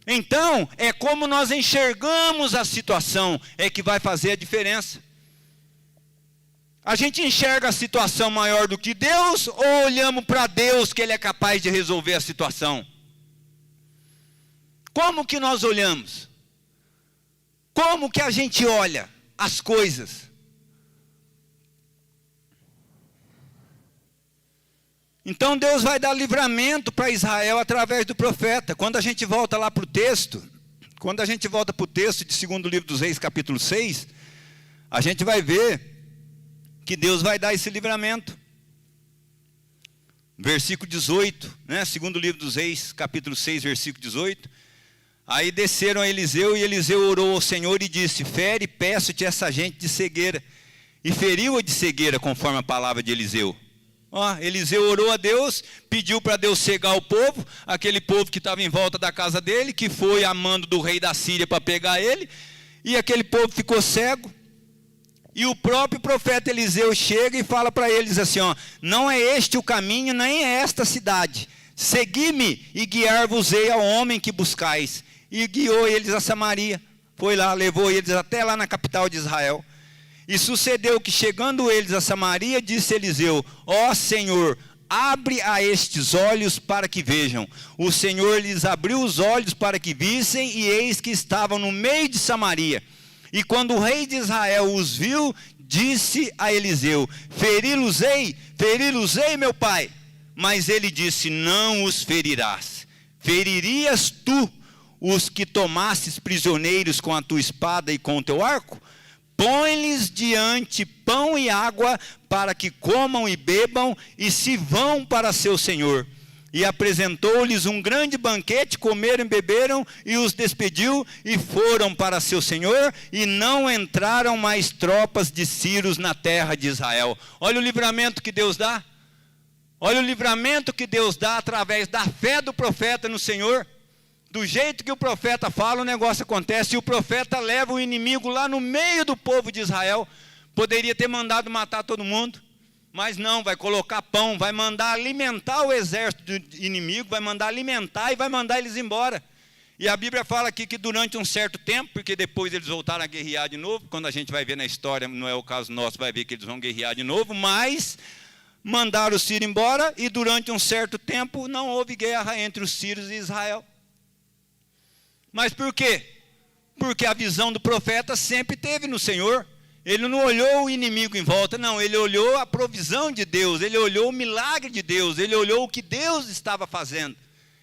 Então, é como nós enxergamos a situação, é que vai fazer a diferença. A gente enxerga a situação maior do que Deus, ou olhamos para Deus que Ele é capaz de resolver a situação? Como que nós olhamos? Como que a gente olha as coisas? Então Deus vai dar livramento para Israel através do profeta. Quando a gente volta lá para o texto, quando a gente volta para o texto de 2º livro dos Reis, capítulo 6, a gente vai ver que Deus vai dar esse livramento. Versículo 18, né? 2º livro dos Reis, capítulo 6, versículo 18. Aí desceram a Eliseu, e Eliseu orou ao Senhor e disse: fere, peço-te essa gente de cegueira. E feriu-a de cegueira, conforme a palavra de Eliseu. Eliseu orou a Deus, pediu para Deus cegar o povo, aquele povo que estava em volta da casa dele, que foi a mando do rei da Síria para pegar ele, e aquele povo ficou cego. E o próprio profeta Eliseu chega e fala para eles assim, não é este o caminho, nem é esta cidade. Segui-me e guiar-vos-ei ao homem que buscais. E guiou eles a Samaria. Foi lá, levou eles até lá na capital de Israel. E sucedeu que, chegando eles a Samaria, disse Eliseu: ó Senhor, abre a estes olhos para que vejam. O Senhor lhes abriu os olhos para que vissem, e eis que estavam no meio de Samaria. E quando o rei de Israel os viu, disse a Eliseu: feri-los-ei, meu pai. Mas ele disse: não os ferirás. Feririas tu os que tomasses prisioneiros com a tua espada e com o teu arco? Põe-lhes diante pão e água, para que comam e bebam, e se vão para seu senhor. E apresentou-lhes um grande banquete, comeram e beberam, e os despediu, e foram para seu senhor, e não entraram mais tropas de sírios na terra de Israel. Olha o livramento que Deus dá. Olha o livramento que Deus dá através da fé do profeta no Senhor. Do jeito que o profeta fala, o negócio acontece, e o profeta leva o inimigo lá no meio do povo de Israel. Poderia ter mandado matar todo mundo, mas não, vai colocar pão, vai mandar alimentar o exército do inimigo, vai mandar alimentar e vai mandar eles embora. E a Bíblia fala aqui que durante um certo tempo, porque depois eles voltaram a guerrear de novo, quando a gente vai ver na história, não é o caso nosso, vai ver que eles vão guerrear de novo, mas mandaram os sírios embora, e durante um certo tempo não houve guerra entre os sírios e Israel. Mas por quê? Porque a visão do profeta sempre teve no Senhor. Ele não olhou o inimigo em volta, não, ele olhou a provisão de Deus, ele olhou o milagre de Deus, ele olhou o que Deus estava fazendo.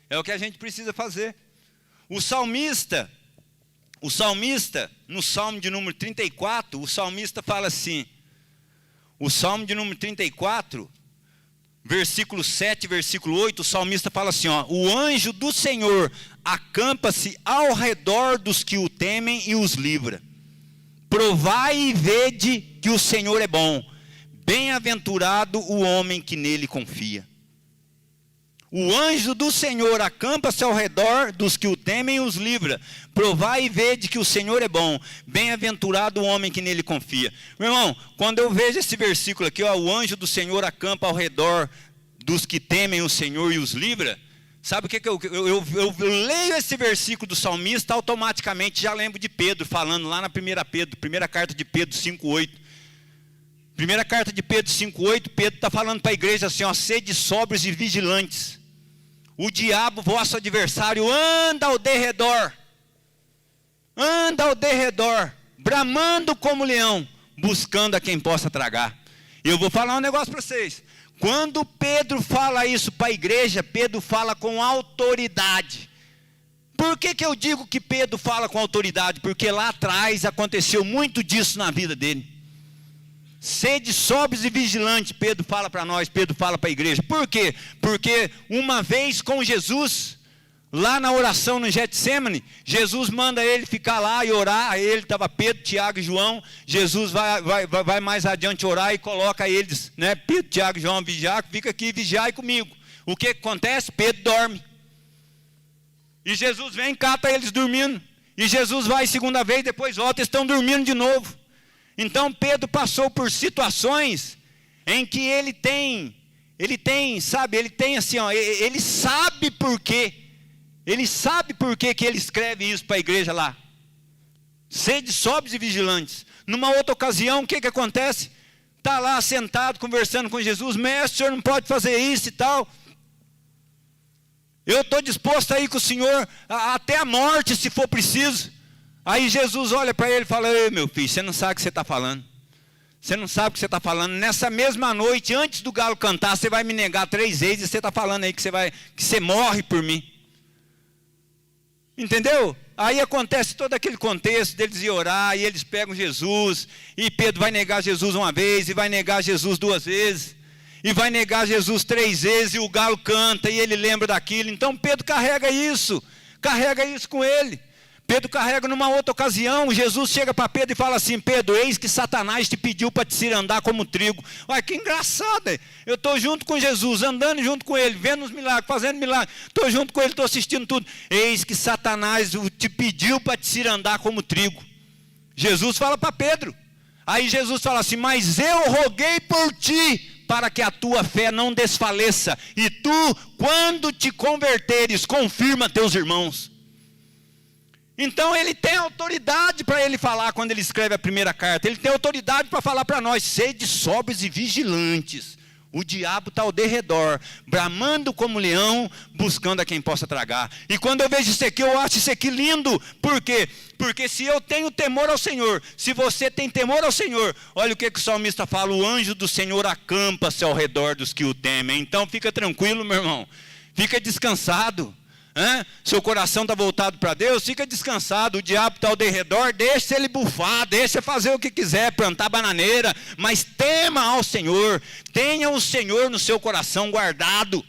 É o que a gente precisa fazer. O salmista, no Salmo de número 34, o salmista fala assim, o Salmo de número 34, versículo 7, versículo 8, o salmista fala assim, o anjo do Senhor acampa-se ao redor dos que o temem e os livra. Provai e vede que o Senhor é bom. Bem-aventurado o homem que nele confia. O anjo do Senhor acampa-se ao redor dos que o temem e os livra. Provai e vede que o Senhor é bom. Bem-aventurado o homem que nele confia. Meu irmão, quando eu vejo esse versículo aqui, ó, o anjo do Senhor acampa ao redor dos que temem o Senhor e os livra. Sabe o que eu leio esse versículo do salmista, automaticamente já lembro de Pedro, falando lá na primeira carta de Pedro 5,8. Primeira carta de Pedro 5,8, Pedro está falando para a igreja assim, ó, sede sóbrios e vigilantes. O diabo, vosso adversário, anda ao derredor, bramando como leão, buscando a quem possa tragar. Eu vou falar um negócio para vocês. Quando Pedro fala isso para a igreja, Pedro fala com autoridade. Por que eu digo que Pedro fala com autoridade? Porque lá atrás aconteceu muito disso na vida dele. Sede sóbrios e vigilantes, Pedro fala para nós, Pedro fala para a igreja. Por quê? Porque uma vez com Jesus, lá na oração no Getsemane, Jesus manda ele ficar lá e orar. Aí ele estava Pedro, Tiago e João. Jesus vai mais adiante orar e coloca eles, né? Pedro, Tiago e João, vigiar, fica aqui, vigiai comigo. O que acontece? Pedro dorme. E Jesus vem e cata eles dormindo. E Jesus vai segunda vez, depois volta, eles estão dormindo de novo. Então Pedro passou por situações em que ele tem assim, ó, ele sabe por quê. Ele sabe por quê que ele escreve isso para a igreja lá. Sede sóbrios e vigilantes. Numa outra ocasião, o que acontece? Está lá sentado, conversando com Jesus. Mestre, o senhor não pode fazer isso e tal. Eu estou disposto a ir com o senhor até a morte, se for preciso. Aí Jesus olha para ele e fala, ei meu filho, você não sabe o que você está falando. Você não sabe o que você está falando. Nessa mesma noite, antes do galo cantar, você vai me negar 3 vezes. E você está falando aí que você morre por mim. Entendeu? Aí acontece todo aquele contexto deles ir orar, e eles pegam Jesus, e Pedro vai negar Jesus uma vez, e vai negar Jesus 2 vezes, e vai negar Jesus 3 vezes, e o galo canta, e ele lembra daquilo. Então Pedro carrega isso com ele. Pedro carrega numa outra ocasião, Jesus chega para Pedro e fala assim, Pedro, eis que Satanás te pediu para te cirandar como trigo. Olha que engraçado, eu estou junto com Jesus, andando junto com ele, vendo os milagres, fazendo milagres, estou junto com ele, estou assistindo tudo. Eis que Satanás te pediu para te cirandar como trigo. Jesus fala para Pedro. Aí Jesus fala assim, mas eu roguei por ti, para que a tua fé não desfaleça, e tu, quando te converteres, confirma teus irmãos. Então ele tem autoridade para ele falar quando ele escreve a primeira carta. Ele tem autoridade para falar para nós, sede sóbrios e vigilantes. O diabo está ao derredor, bramando como leão, buscando a quem possa tragar. E quando eu vejo isso aqui, eu acho isso aqui lindo. Por quê? Porque se eu tenho temor ao Senhor, se você tem temor ao Senhor, olha o que o salmista fala, o anjo do Senhor acampa-se ao redor dos que o temem. Então fica tranquilo, meu irmão, fica descansado. Seu coração está voltado para Deus, fica descansado. O diabo está ao derredor, deixa ele bufar, deixa fazer o que quiser, plantar bananeira, mas tema ao Senhor, tenha o Senhor no seu coração guardado.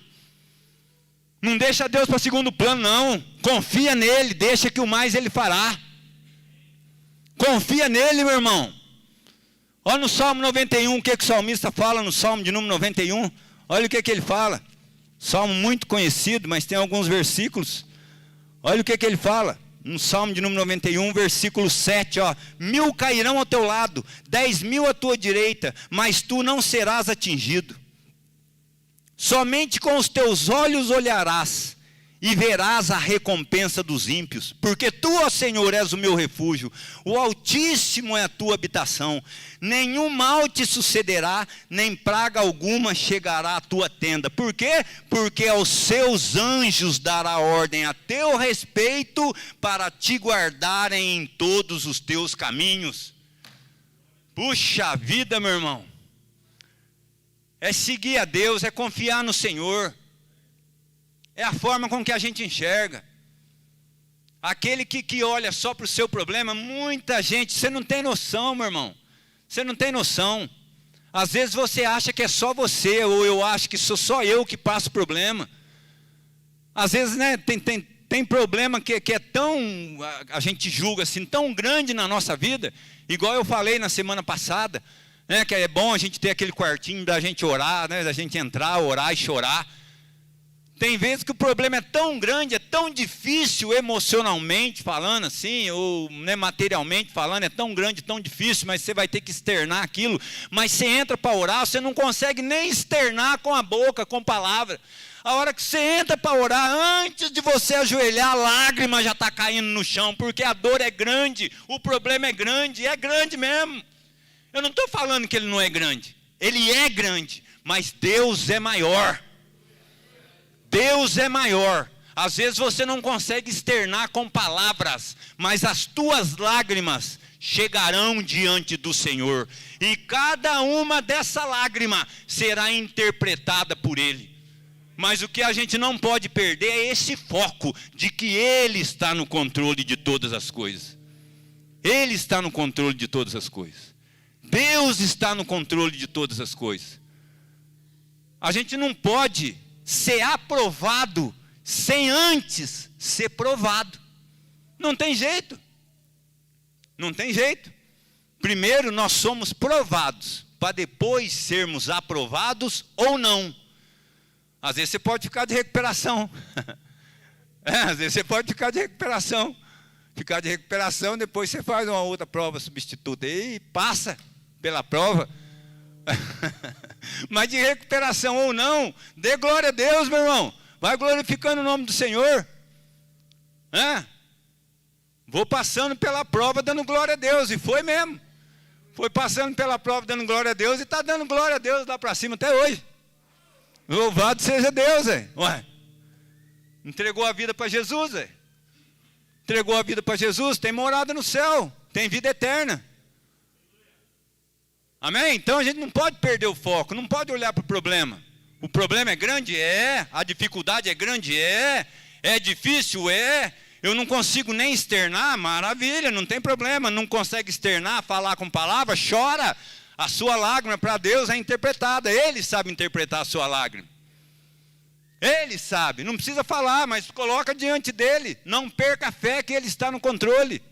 Não deixa Deus para segundo plano, não. Confia nele, deixa que o mais ele fará. Confia nele, meu irmão. Olha no Salmo 91, o que o salmista fala no Salmo de número 91. Olha o que ele fala. Salmo muito conhecido, mas tem alguns versículos. Olha o que ele fala. No Salmo de número 91, versículo 7. 1000 cairão ao teu lado, 10.000 à tua direita, mas tu não serás atingido. Somente com os teus olhos olharás e verás a recompensa dos ímpios. Porque tu, ó Senhor, és o meu refúgio, o Altíssimo é a tua habitação. Nenhum mal te sucederá, nem praga alguma chegará à tua tenda. Por quê? Porque aos seus anjos dará ordem a teu respeito, para te guardarem em todos os teus caminhos. Puxa vida, meu irmão. É seguir a Deus, é confiar no Senhor. É a forma com que a gente enxerga. Aquele que olha só para o seu problema, muita gente, você não tem noção, meu irmão. Você não tem noção. Às vezes você acha que é só você, ou eu acho que sou só eu que passo problema. Às vezes, né, tem problema que é tão, a gente julga assim, tão grande na nossa vida, igual eu falei na semana passada. né? Que é bom a gente ter aquele quartinho da gente orar, né? Da gente entrar, orar e chorar. Tem vezes que o problema é tão grande, é tão difícil emocionalmente falando assim, ou né, materialmente falando, é tão grande, tão difícil, mas você vai ter que externar aquilo. Mas você entra para orar, você não consegue nem externar com a boca, com palavra. A hora que você entra para orar, antes de você ajoelhar, a lágrima já está caindo no chão, porque a dor é grande, o problema é grande mesmo. Eu não estou falando que ele não é grande, ele é grande, mas Deus é maior. Deus é maior. Às vezes você não consegue externar com palavras, mas as tuas lágrimas chegarão diante do Senhor, e cada uma dessa lágrima será interpretada por Ele. Mas o que a gente não pode perder é esse foco de que Ele está no controle de todas as coisas. Ele está no controle de todas as coisas. Deus está no controle de todas as coisas. A gente não pode ser aprovado sem antes ser provado. Não tem jeito. Não tem jeito. Primeiro nós somos provados, para depois sermos aprovados ou não. Às vezes você pode ficar de recuperação. Às vezes você pode ficar de recuperação. Ficar de recuperação, depois você faz uma outra prova substituta e passa pela prova. Mas de recuperação ou não, dê glória a Deus, meu irmão. Vai glorificando o nome do Senhor. Vou passando pela prova dando glória a Deus. E foi mesmo. Foi passando pela prova dando glória a Deus. E está dando glória a Deus lá para cima até hoje. Louvado seja Deus, ué. Entregou a vida para Jesus, entregou a vida para Jesus, tem morada no céu, tem vida eterna. Amém? Então a gente não pode perder o foco, não pode olhar para o problema. O problema é grande? É. A dificuldade é grande? É. É difícil? É. Eu não consigo nem externar? Maravilha, não tem problema. Não consegue externar, falar com palavras? Chora. A sua lágrima para Deus é interpretada. Ele sabe interpretar a sua lágrima. Ele sabe. Não precisa falar, mas coloca diante dele. Não perca a fé que ele está no controle.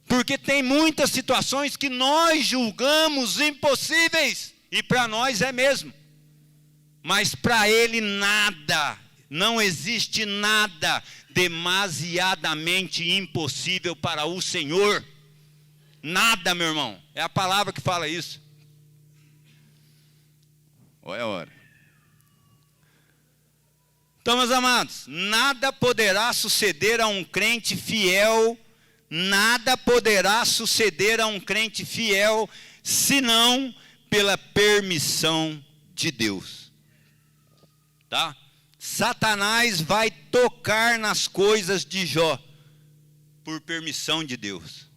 Porque tem muitas situações que nós julgamos impossíveis. E para nós é mesmo. Mas para ele nada, não existe nada demasiadamente impossível para o Senhor. Nada, meu irmão. É a palavra que fala isso. Olha a hora. Então, meus amados, nada poderá suceder a um crente fiel, nada poderá suceder a um crente fiel, senão pela permissão de Deus. Tá? Satanás vai tocar nas coisas de Jó, por permissão de Deus.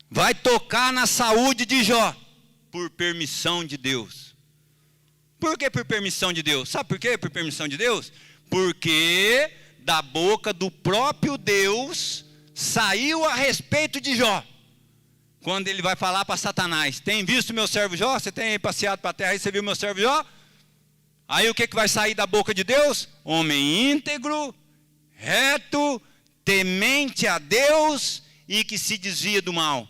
Vai tocar na saúde de Jó, por permissão de Deus. Por que por permissão de Deus? Sabe por quê por permissão de Deus? Porque da boca do próprio Deus saiu a respeito de Jó. Quando ele vai falar para Satanás: tem visto meu servo Jó? Você tem passeado para a terra e você viu meu servo Jó? Aí o que vai sair da boca de Deus? Homem íntegro, reto, temente a Deus e que se desvia do mal.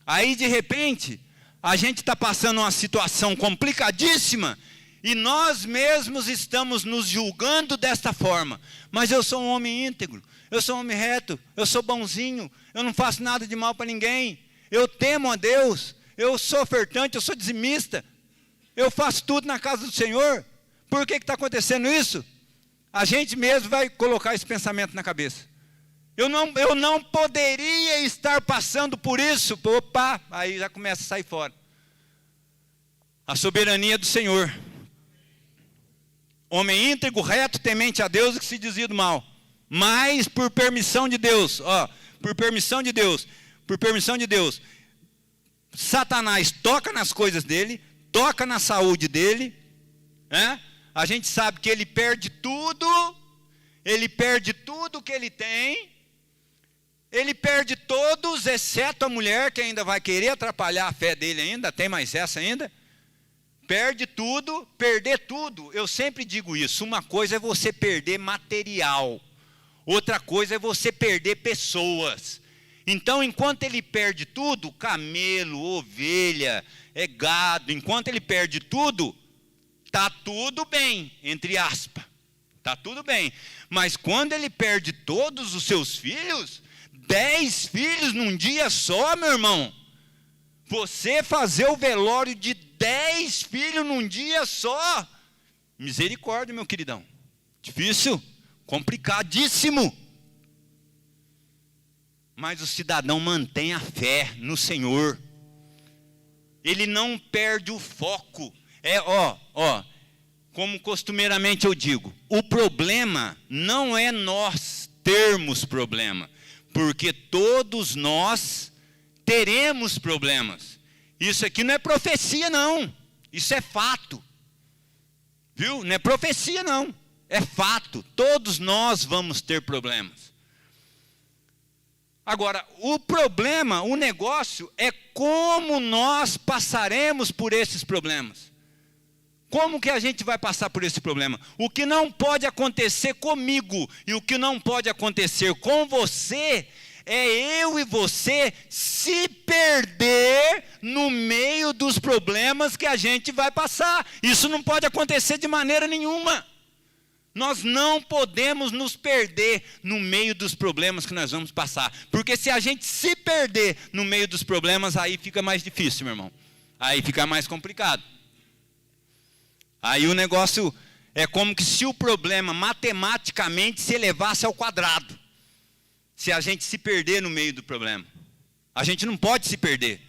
Aí de repente, a gente está passando uma situação complicadíssima e nós mesmos estamos nos julgando desta forma. Mas eu sou um homem íntegro, eu sou um homem reto, eu sou bonzinho, eu não faço nada de mal para ninguém, eu temo a Deus, eu sou ofertante, eu sou dizimista, eu faço tudo na casa do Senhor. Por que está acontecendo isso? A gente mesmo vai colocar esse pensamento na cabeça. Eu não poderia estar passando por isso. Opa, aí já começa a sair fora. A soberania do Senhor. Homem íntegro, reto, temente a Deus e que se desvia do mal. Mas por permissão de Deus, por permissão de Deus, Satanás toca nas coisas dele, toca na saúde dele, A gente sabe que ele perde tudo que ele tem, ele perde todos, exceto a mulher, que ainda vai querer atrapalhar a fé dele ainda, tem mais essa ainda. Perde tudo, perder tudo. Eu sempre digo isso, uma coisa é você perder material, outra coisa é você perder pessoas. Então, enquanto ele perde tudo, camelo, ovelha, gado, enquanto ele perde tudo, está tudo bem, entre aspas, está tudo bem. Mas quando ele perde todos os seus filhos, 10 filhos num dia só, meu irmão, você fazer o velório de 10 filhos num dia só, misericórdia, meu queridão, difícil, complicadíssimo. Mas o cidadão mantém a fé no Senhor, ele não perde o foco. Como costumeiramente eu digo, o problema não é nós termos problema, porque todos nós teremos problemas. Isso aqui não é profecia não, isso é fato, viu? Não é profecia não, é fato, todos nós vamos ter problemas. Agora, o problema, o negócio é como nós passaremos por esses problemas. Como que a gente vai passar por esse problema? O que não pode acontecer comigo e o que não pode acontecer com você é eu e você se perder no meio dos problemas que a gente vai passar. Isso não pode acontecer de maneira nenhuma. Nós não podemos nos perder no meio dos problemas que nós vamos passar. Porque se a gente se perder no meio dos problemas, aí fica mais difícil, meu irmão. Aí fica mais complicado. Aí o negócio é como que se o problema matematicamente se elevasse ao quadrado. Se a gente se perder no meio do problema. A gente não pode se perder.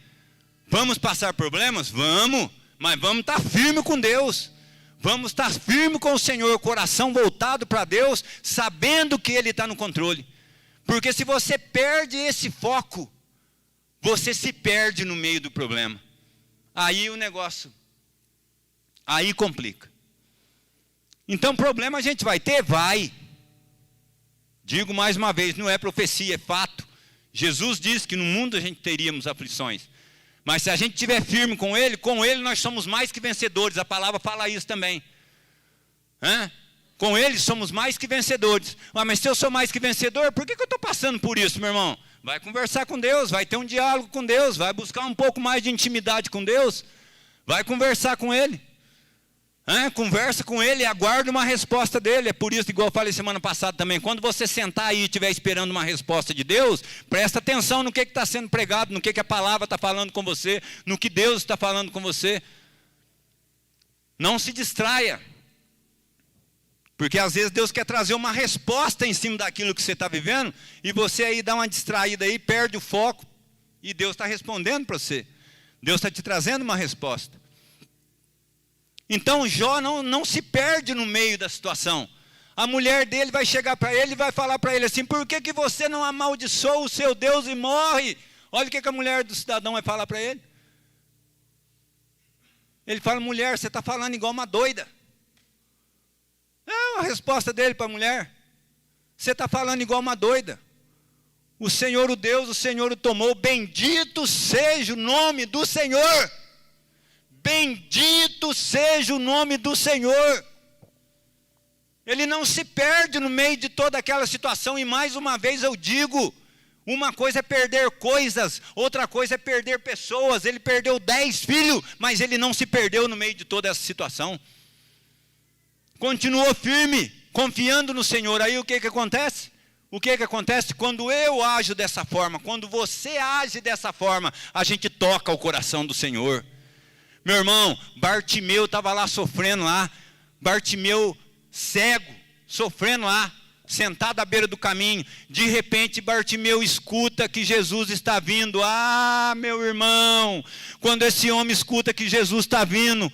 Vamos passar problemas? Vamos. Mas vamos estar firme com Deus. Vamos estar firme com o Senhor, coração voltado para Deus, sabendo que Ele está no controle. Porque se você perde esse foco, você se perde no meio do problema. Aí o negócio, aí complica. Então problema a gente vai ter? Vai. Digo mais uma vez, não é profecia, é fato. Jesus disse que no mundo a gente teríamos aflições. Mas se a gente estiver firme com Ele nós somos mais que vencedores. A palavra fala isso também. Com Ele somos mais que vencedores. Mas se eu sou mais que vencedor, por que eu estou passando por isso, meu irmão? Vai conversar com Deus, vai ter um diálogo com Deus, vai buscar um pouco mais de intimidade com Deus, vai conversar com Ele. Conversa com Ele e aguarda uma resposta dEle. É por isso, igual eu falei semana passada também, quando você sentar aí e estiver esperando uma resposta de Deus, presta atenção no que está sendo pregado, no que a palavra está falando com você, no que Deus está falando com você. Não se distraia, porque às vezes Deus quer trazer uma resposta em cima daquilo que você está vivendo, e você aí dá uma distraída aí, perde o foco, e Deus está respondendo para você. Deus está te trazendo uma resposta. Então Jó não se perde no meio da situação. A mulher dele vai chegar para ele e vai falar para ele assim: por que você não amaldiçoa o seu Deus e morre? Olha o que a mulher do cidadão vai falar para ele. Ele fala: mulher, você está falando igual uma doida. É a resposta dele para a mulher: você está falando igual uma doida. O Senhor, o Deus, o Senhor o tomou. Bendito seja o nome do Senhor. Bendito seja o nome do Senhor. Ele não se perde no meio de toda aquela situação. E mais uma vez eu digo, uma coisa é perder coisas, outra coisa é perder pessoas. Ele perdeu 10 filhos, mas ele não se perdeu no meio de toda essa situação. Continuou firme, confiando no Senhor. Aí o que acontece? O que acontece? Quando eu ajo dessa forma, quando você age dessa forma, a gente toca o coração do Senhor. Meu irmão, Bartimeu estava lá sofrendo lá, Bartimeu cego, sofrendo lá, sentado à beira do caminho. De repente Bartimeu escuta que Jesus está vindo. Ah, meu irmão, quando esse homem escuta que Jesus está vindo,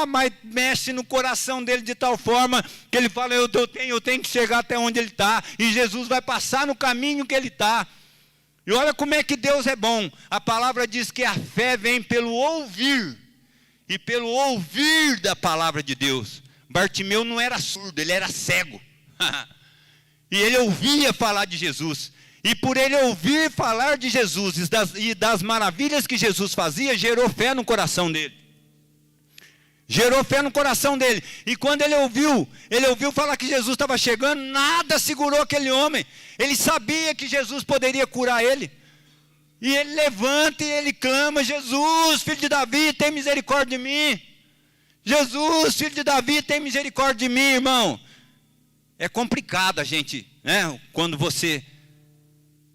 mas mexe no coração dele de tal forma que ele fala: eu tenho que chegar até onde ele está, e Jesus vai passar no caminho que ele está. E olha como é que Deus é bom. A palavra diz que a fé vem pelo ouvir, e pelo ouvir da palavra de Deus. Bartimeu não era surdo, ele era cego. E ele ouvia falar de Jesus. E por ele ouvir falar de Jesus e das maravilhas que Jesus fazia, gerou fé no coração dele. Gerou fé no coração dele. E quando ele ouviu falar que Jesus estava chegando, nada segurou aquele homem. Ele sabia que Jesus poderia curar ele. E ele levanta e ele clama: Jesus, filho de Davi, tem misericórdia de mim. Jesus, filho de Davi, tem misericórdia de mim, irmão. É complicado a gente, né? Quando você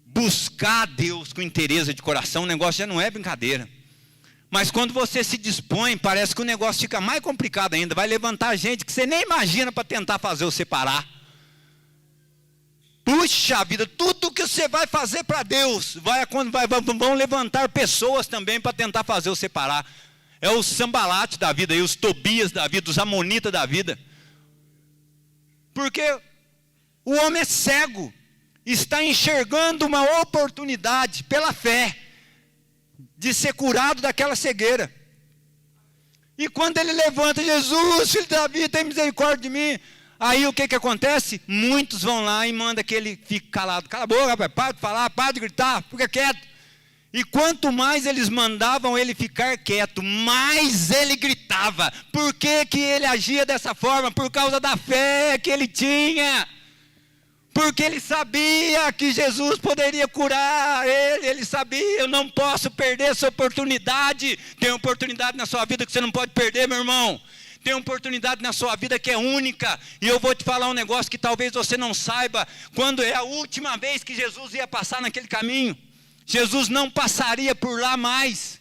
buscar Deus com interesse de coração, o negócio já não é brincadeira. Mas quando você se dispõe, parece que o negócio fica mais complicado ainda. Vai levantar gente que você nem imagina para tentar fazer você parar. Puxa vida, tudo que você vai fazer para Deus, vão levantar pessoas também para tentar fazer você parar. É os Sambalate da vida, os Tobias da vida, os Amonitas da vida. Porque o homem é cego, está enxergando uma oportunidade pela fé de ser curado daquela cegueira. E quando ele levanta: Jesus, filho de Davi, tem misericórdia de mim. Aí o que acontece? Muitos vão lá e mandam que ele fique calado. Cala a boca, rapaz, para de falar, para de gritar, fica quieto. E quanto mais eles mandavam ele ficar quieto, mais ele gritava. Por que que ele agia dessa forma? Por causa da fé que ele tinha. Porque ele sabia que Jesus poderia curar ele. Ele sabia: eu não posso perder essa oportunidade. Tem oportunidade na sua vida que você não pode perder, meu irmão. Tem oportunidade na sua vida que é única. E eu vou te falar um negócio que talvez você não saiba. Quando é a última vez que Jesus ia passar naquele caminho, Jesus não passaria por lá mais.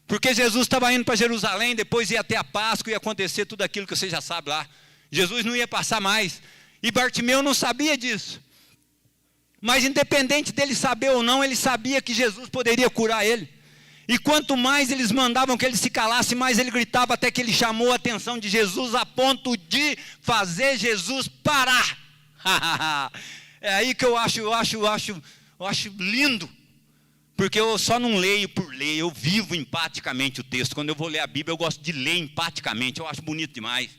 Porque Jesus estava indo para Jerusalém, depois ia até a Páscoa, ia acontecer tudo aquilo que você já sabe lá. Jesus não ia passar mais. E Bartimeu não sabia disso. Mas independente dele saber ou não, ele sabia que Jesus poderia curar ele. E quanto mais eles mandavam que ele se calasse, mais ele gritava, até que ele chamou a atenção de Jesus a ponto de fazer Jesus parar. É aí que eu acho lindo. Porque eu só não leio por ler, eu vivo empaticamente o texto. Quando eu vou ler a Bíblia, eu gosto de ler empaticamente. Eu acho bonito demais.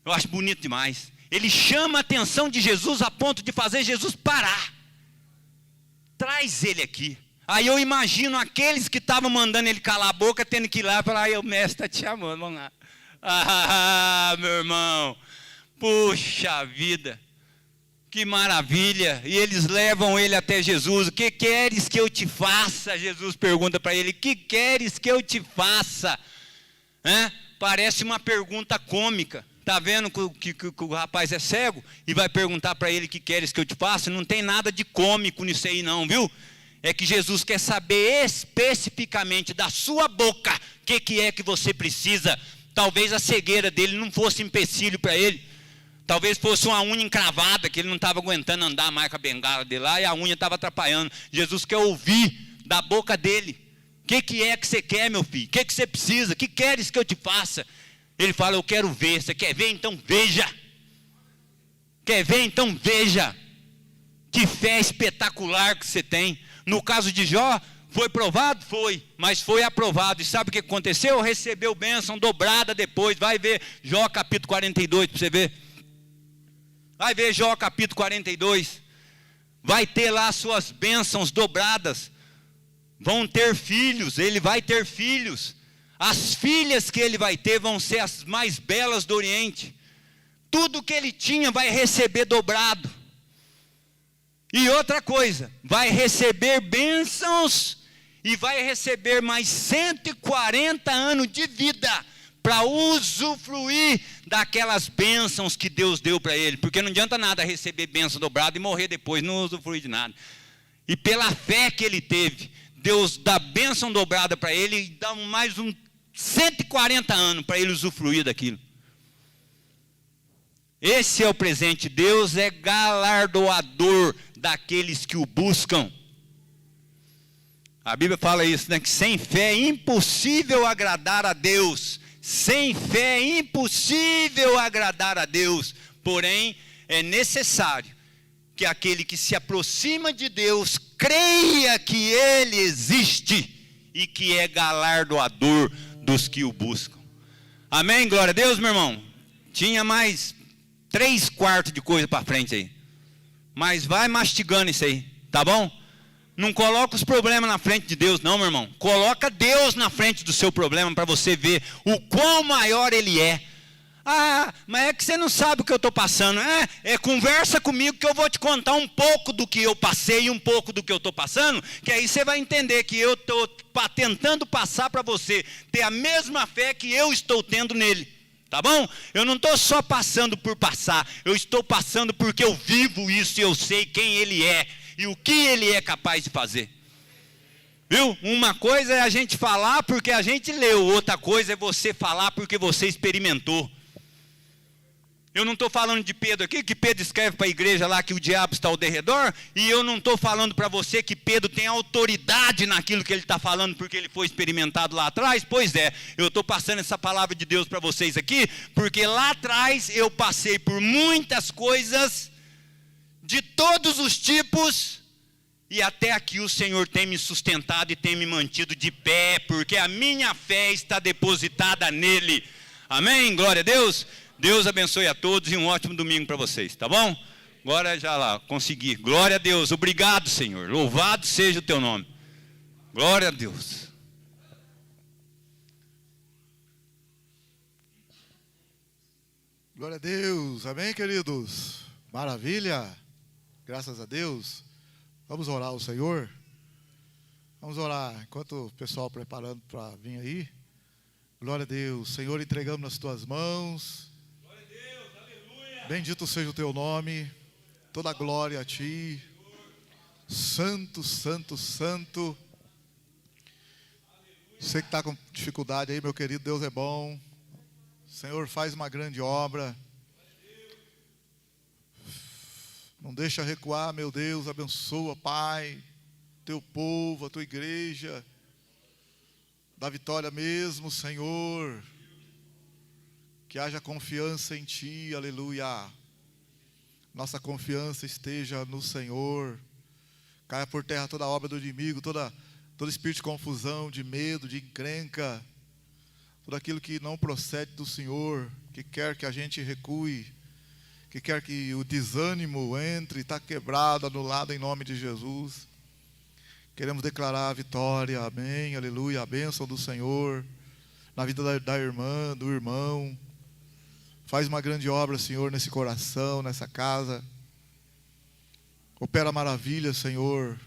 Eu acho bonito demais. Ele chama a atenção de Jesus a ponto de fazer Jesus parar. Traz ele aqui. Aí eu imagino aqueles que estavam mandando ele calar a boca, tendo que ir lá e falar: o mestre está te chamando, vamos lá. Ah, meu irmão, puxa vida, que maravilha. E eles levam ele até Jesus. O que queres que eu te faça? Jesus pergunta para ele: o que queres que eu te faça? Parece uma pergunta cômica. Está vendo que o rapaz é cego e vai perguntar para ele: o que queres que eu te faça? Não tem nada de cômico nisso aí não, viu? É que Jesus quer saber especificamente da sua boca o que é que você precisa. Talvez a cegueira dele não fosse empecilho para ele. Talvez fosse uma unha encravada, que ele não estava aguentando andar mais com a bengala dele lá, e a unha estava atrapalhando. Jesus quer ouvir da boca dele: o que é que você quer, meu filho? O que você precisa? O que queres que eu te faça? Ele fala: eu quero ver. Você quer ver? Então veja. Quer ver? Então veja. Que fé espetacular que você tem. No caso de Jó, foi provado? Foi, mas foi aprovado. E sabe o que aconteceu? Recebeu bênção dobrada depois. Vai ver Jó capítulo 42 para você ver. Vai ver Jó capítulo 42. Vai ter lá suas bênçãos dobradas. Vão ter filhos, ele vai ter filhos. As filhas que ele vai ter vão ser as mais belas do Oriente. Tudo que ele tinha vai receber dobrado. E outra coisa, vai receber bênçãos e vai receber mais 140 anos de vida para usufruir daquelas bênçãos que Deus deu para ele. Porque não adianta nada receber bênção dobrada e morrer depois, não usufruir de nada. E pela fé que ele teve, Deus dá bênção dobrada para ele e dá mais 140 anos para ele usufruir daquilo. Esse é o presente. Deus é galardoador daqueles que o buscam. A Bíblia fala isso, né? Que sem fé é impossível agradar a Deus. Sem fé é impossível agradar a Deus. Porém, é necessário que aquele que se aproxima de Deus creia que Ele existe e que é galardoador dos que o buscam. Amém? Glória a Deus, meu irmão. Tinha mais 3/4 de coisa para frente aí. Mas vai mastigando isso aí, tá bom? Não coloca os problemas na frente de Deus, não, meu irmão. Coloca Deus na frente do seu problema para você ver o quão maior Ele é. Ah, mas é que você não sabe o que eu estou passando. Conversa comigo que eu vou te contar um pouco do que eu passei e um pouco do que eu estou passando, que aí você vai entender que eu estou tentando passar para você ter a mesma fé que eu estou tendo nele. Tá bom? Eu não estou só passando por passar, eu estou passando porque eu vivo isso e eu sei quem Ele é e o que Ele é capaz de fazer. Viu? Uma coisa é a gente falar porque a gente leu, outra coisa é você falar porque você experimentou. Eu não estou falando de Pedro aqui, que Pedro escreve para a igreja lá que o diabo está ao derredor, e eu não estou falando para você que Pedro tem autoridade naquilo que ele está falando, porque ele foi experimentado lá atrás. Pois é, eu estou passando essa palavra de Deus para vocês aqui, porque lá atrás eu passei por muitas coisas, de todos os tipos, e até aqui o Senhor tem me sustentado e tem me mantido de pé, porque a minha fé está depositada nele. Amém? Glória a Deus. Deus abençoe a todos e um ótimo domingo para vocês, tá bom? Agora já lá, consegui. Glória a Deus, obrigado, Senhor. Louvado seja o teu nome. Glória a Deus. Glória a Deus, amém, queridos? Maravilha, graças a Deus. Vamos orar ao Senhor? Vamos orar, enquanto o pessoal preparando para vir aí. Glória a Deus, Senhor, entregamos nas tuas mãos. Bendito seja o teu nome, toda a glória a ti. Santo, santo, santo. Você que está com dificuldade aí, meu querido, Deus é bom. Senhor, faz uma grande obra. Não deixa recuar, meu Deus, abençoa, Pai, teu povo, a tua igreja. Dá vitória mesmo, Senhor. Que haja confiança em Ti, aleluia. Nossa confiança esteja no Senhor. Caia por terra toda a obra do inimigo, todo espírito de confusão, de medo, de encrenca. Tudo aquilo que não procede do Senhor, que quer que a gente recue, que quer que o desânimo entre, está quebrado, anulado em nome de Jesus. Queremos declarar a vitória, amém, aleluia, a bênção do Senhor, na vida da irmã, do irmão. Faz uma grande obra, Senhor, nesse coração, nessa casa. Opera maravilha, Senhor,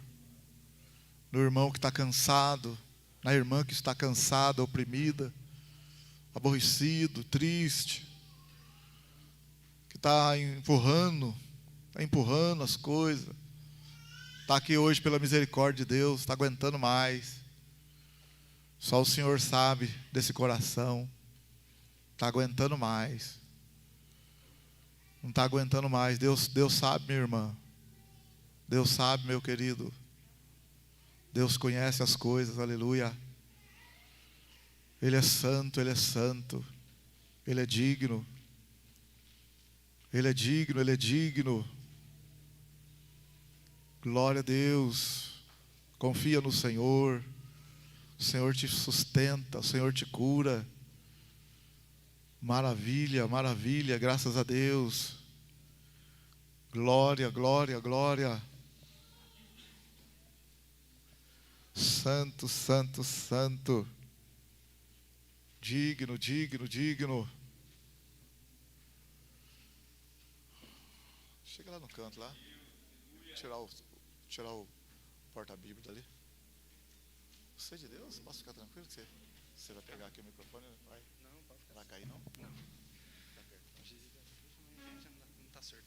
no irmão que está cansado, na irmã que está cansada, oprimida, aborrecido, triste, que está empurrando as coisas. Está aqui hoje pela misericórdia de Deus, está aguentando mais. Só o Senhor sabe desse coração. Está aguentando mais. Não está aguentando mais. Deus sabe, minha irmã. Deus sabe, meu querido. Deus conhece as coisas, aleluia. Ele é santo, Ele é santo. Ele é digno. Ele é digno, Ele é digno. Glória a Deus. Confia no Senhor. O Senhor te sustenta, o Senhor te cura. Maravilha, maravilha, graças a Deus. Glória, glória, glória. Santo, santo, santo. Digno, digno, digno. Chega lá no canto lá. Tirar o porta-bíblia dali. Você é de Deus? Posso ficar tranquilo que você vai pegar aqui o microfone? Vai? Não, pode ficar. Vai cair não? Não. Tá perto. Não tá certo.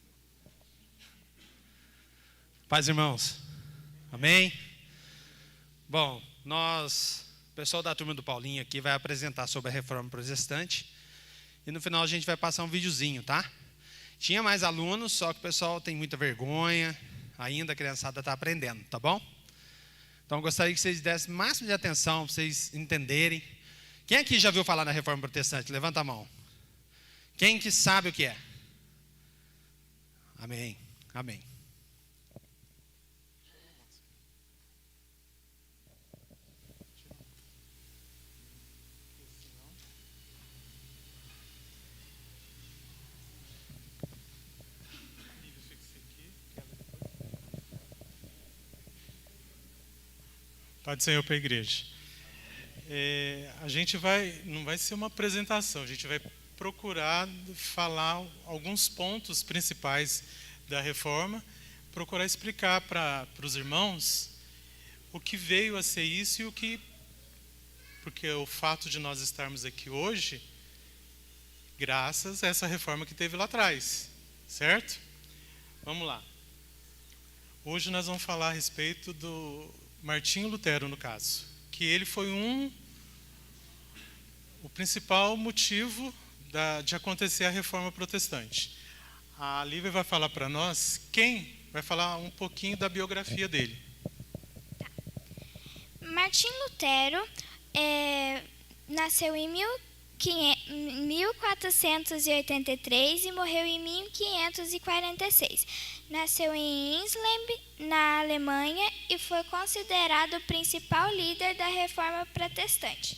Paz, irmãos. Amém? Bom, o pessoal da turma do Paulinho aqui vai apresentar sobre a Reforma Protestante. E no final a gente vai passar um videozinho, tá? Tinha mais alunos, só que o pessoal tem muita vergonha. Ainda a criançada está aprendendo, tá bom? Então eu gostaria que vocês dessem o máximo de atenção para vocês entenderem. Quem aqui já viu falar na Reforma Protestante? Levanta a mão. Quem que sabe o que é? Amém. Amém. Paz do Senhor para a igreja. A gente não vai ser uma apresentação, a gente vai procurar falar alguns pontos principais da reforma, procurar explicar para os irmãos o que veio a ser isso e o que... Porque o fato de nós estarmos aqui hoje, graças a essa reforma que teve lá atrás, certo? Vamos lá. Hoje nós vamos falar a respeito do Martinho Lutero, no caso, que ele foi o principal motivo de acontecer a reforma protestante. A Lívia vai falar para nós, vai falar um pouquinho da biografia dele. Martinho Lutero nasceu em 1483 e morreu em 1546. Nasceu em Inslemb, na Alemanha, e foi considerado o principal líder da Reforma Protestante.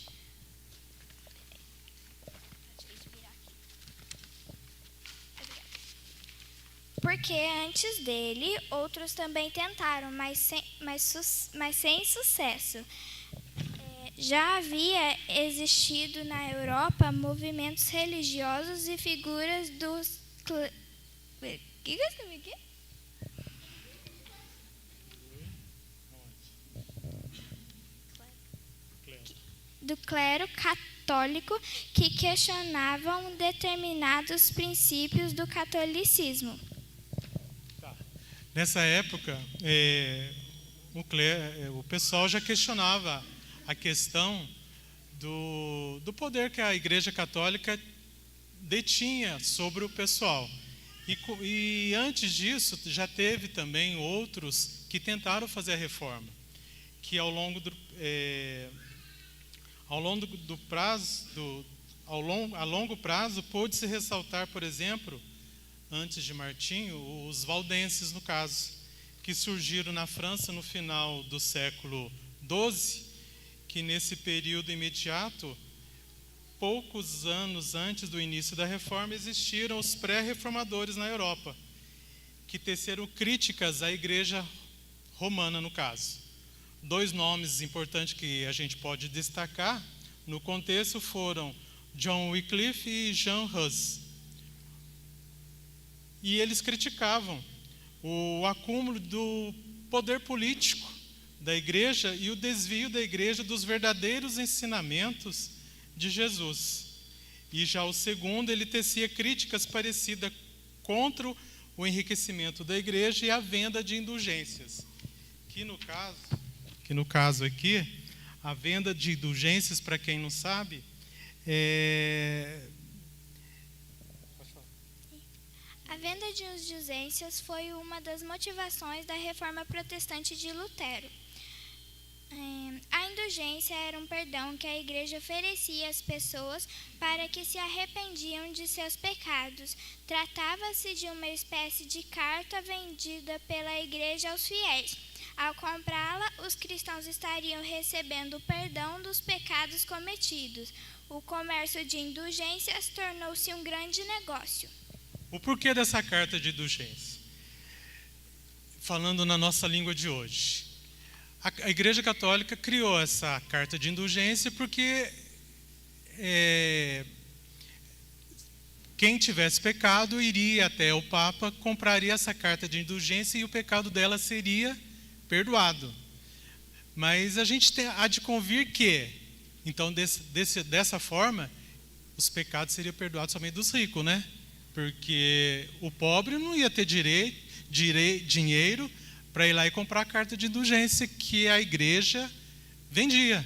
Porque antes dele, outros também tentaram, mas sem sucesso. Já havia existido na Europa movimentos religiosos e figuras do clero católico que questionavam determinados princípios do catolicismo. Nessa época, o pessoal já questionava a questão do poder que a Igreja Católica detinha sobre o pessoal. E antes disso, já teve também outros que tentaram fazer a reforma, que ao longo a longo prazo pôde-se ressaltar, por exemplo, antes de Martinho, os valdenses, no caso, que surgiram na França no final do século XII, que nesse período imediato, poucos anos antes do início da reforma, existiram os pré-reformadores na Europa, que teceram críticas à Igreja Romana, no caso. 2 nomes importantes que a gente pode destacar no contexto foram John Wycliffe e Jean Hus. E eles criticavam o acúmulo do poder político da igreja e o desvio da igreja dos verdadeiros ensinamentos de Jesus. E já o segundo, ele tecia críticas parecidas contra o enriquecimento da igreja e a venda de indulgências. Que no caso aqui, a venda de indulgências, para quem não sabe, A venda de indulgências foi uma das motivações da Reforma Protestante de Lutero. A indulgência era um perdão que a igreja oferecia às pessoas para que se arrependiam de seus pecados. Tratava-se de uma espécie de carta vendida pela igreja aos fiéis. Ao comprá-la, os cristãos estariam recebendo o perdão dos pecados cometidos. O comércio de indulgências tornou-se um grande negócio. O porquê dessa carta de indulgência? Falando na nossa língua de hoje. A Igreja Católica criou essa carta de indulgência porque quem tivesse pecado iria até o Papa, compraria essa carta de indulgência e o pecado dela seria perdoado. Mas a gente há de convir que, então, dessa forma, os pecados seriam perdoados somente dos ricos, né? Porque o pobre não ia ter dinheiro para ir lá e comprar a carta de indulgência que a igreja vendia.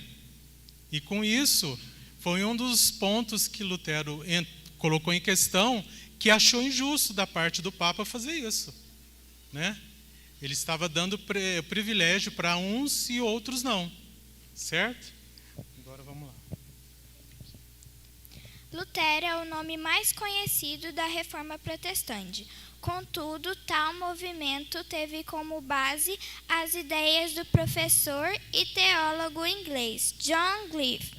E com isso, foi um dos pontos que Lutero colocou em questão, que achou injusto da parte do Papa fazer isso, né? Ele estava dando privilégio para uns e outros não, certo? Agora vamos lá. Lutero é o nome mais conhecido da Reforma Protestante. Contudo, tal movimento teve como base as ideias do professor e teólogo inglês John Wycliffe.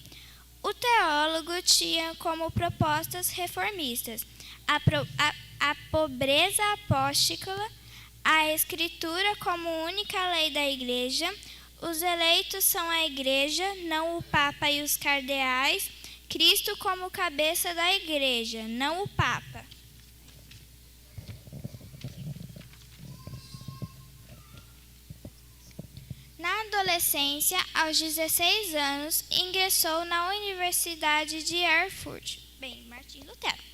O teólogo tinha como propostas reformistas a pobreza apóstila, a Escritura como única lei da Igreja, Os eleitos são a Igreja, não o Papa e os cardeais. Cristo como cabeça da Igreja, não o Papa. Na adolescência, aos 16 anos, ingressou na Universidade de Erfurt, Martim Lutero.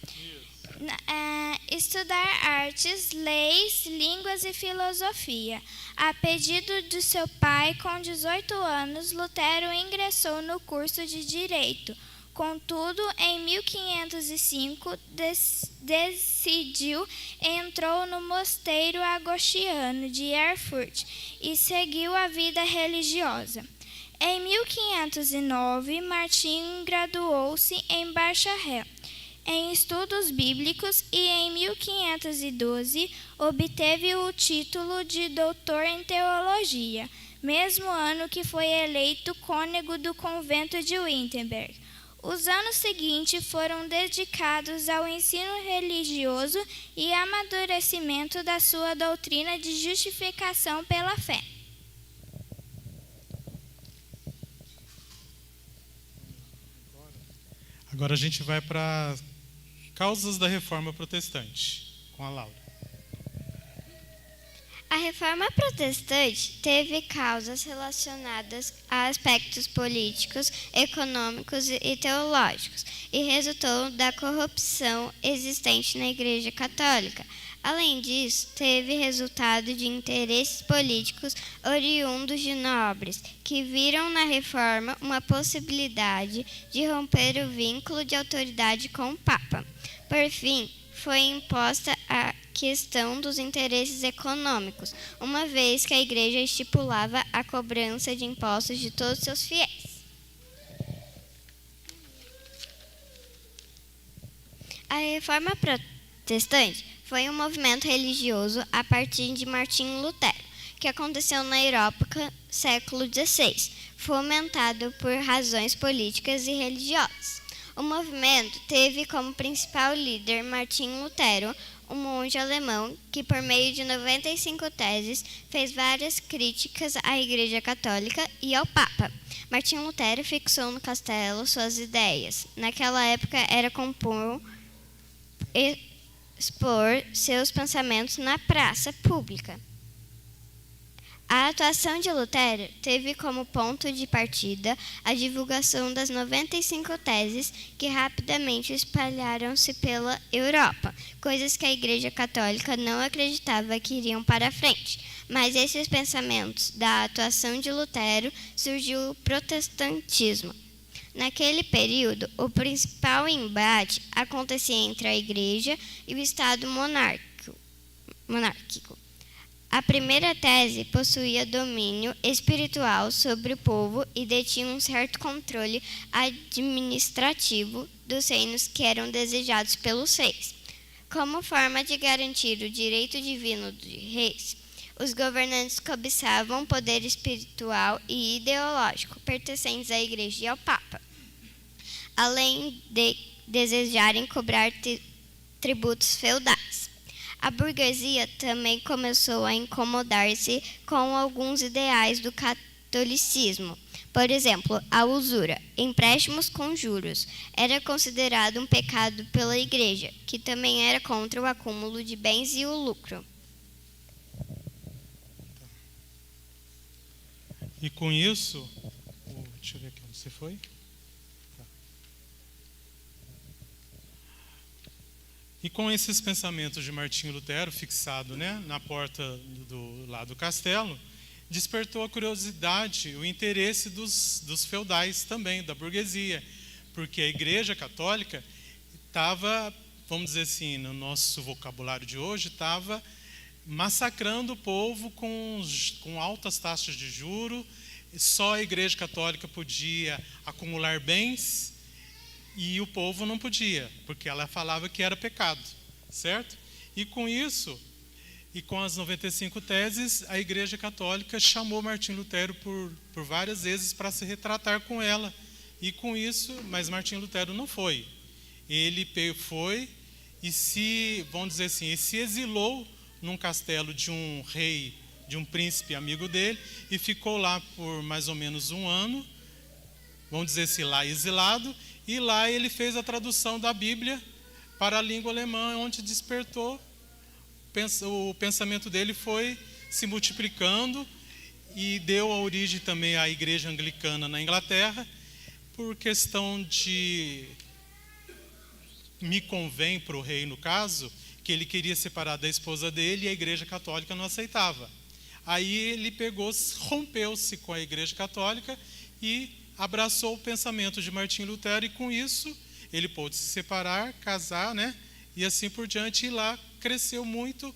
Estudar artes, leis, línguas e filosofia. A pedido de seu pai, com 18 anos, Lutero ingressou no curso de Direito. Contudo, em 1505, entrou no mosteiro agostiniano de Erfurt e seguiu a vida religiosa. Em 1509, Martim graduou-se em bacharel em estudos bíblicos e em 1512 obteve o título de doutor em teologia, mesmo ano que foi eleito cônego do convento de Wittenberg. Os anos seguintes foram dedicados ao ensino religioso e amadurecimento da sua doutrina de justificação pela fé. Agora a gente vai para causas da Reforma Protestante, com a Laura. A Reforma Protestante teve causas relacionadas a aspectos políticos, econômicos e teológicos e resultou da corrupção existente na Igreja Católica. Além disso, teve resultado de interesses políticos oriundos de nobres, que viram na reforma uma possibilidade de romper o vínculo de autoridade com o Papa. Por fim, foi imposta a questão dos interesses econômicos, uma vez que a Igreja estipulava a cobrança de impostos de todos os seus fiéis. A Reforma Protestante foi um movimento religioso a partir de Martim Lutero, que aconteceu na Europa século XVI, fomentado por razões políticas e religiosas. O movimento teve como principal líder Martim Lutero, um monge alemão que, por meio de 95 teses, fez várias críticas à Igreja Católica e ao Papa. Martim Lutero fixou no castelo suas ideias. Naquela época era comum expor seus pensamentos na praça pública. A atuação de Lutero teve como ponto de partida a divulgação das 95 teses que rapidamente espalharam-se pela Europa, coisas que a Igreja Católica não acreditava que iriam para frente. Mas esses pensamentos da atuação de Lutero surgiu o protestantismo. Naquele período, o principal embate acontecia entre a Igreja e o Estado monárquico. A primeira tese possuía domínio espiritual sobre o povo e detinha um certo controle administrativo dos reinos que eram desejados pelos reis. Como forma de garantir o direito divino de reis, os governantes cobiçavam poder espiritual e ideológico pertencentes à Igreja e ao Papa, além de desejarem cobrar tributos feudais. A burguesia também começou a incomodar-se com alguns ideais do catolicismo. Por exemplo, a usura, empréstimos com juros, era considerado um pecado pela Igreja, que também era contra o acúmulo de bens e o lucro. E com isso, deixa eu ver aqui onde você foi. E com esses pensamentos de Martinho Lutero fixado, na porta do castelo, despertou a curiosidade, o interesse dos feudais também, da burguesia, porque a Igreja Católica estava, vamos dizer assim, no nosso vocabulário de hoje, estava massacrando o povo com altas taxas de juro. Só a Igreja Católica podia acumular bens e o povo não podia, porque ela falava que era pecado, certo? E com isso, e com as 95 teses, a Igreja Católica chamou Martim Lutero por várias vezes para se retratar com ela. E com isso, mas Martim Lutero não foi. Ele foi e se exilou num castelo de um rei de um príncipe amigo dele e ficou lá por mais ou menos um ano, vamos dizer assim, lá exilado, e lá ele fez a tradução da Bíblia para a língua alemã, onde despertou, o pensamento dele foi se multiplicando e deu a origem também à igreja anglicana na Inglaterra, por questão de me convém para o rei, no caso, que ele queria separar da esposa dele e a igreja católica não aceitava. Aí ele pegou, rompeu-se com a igreja católica e abraçou o pensamento de Martinho Lutero, e com isso ele pôde se separar, casar, né? E assim por diante, e lá cresceu muito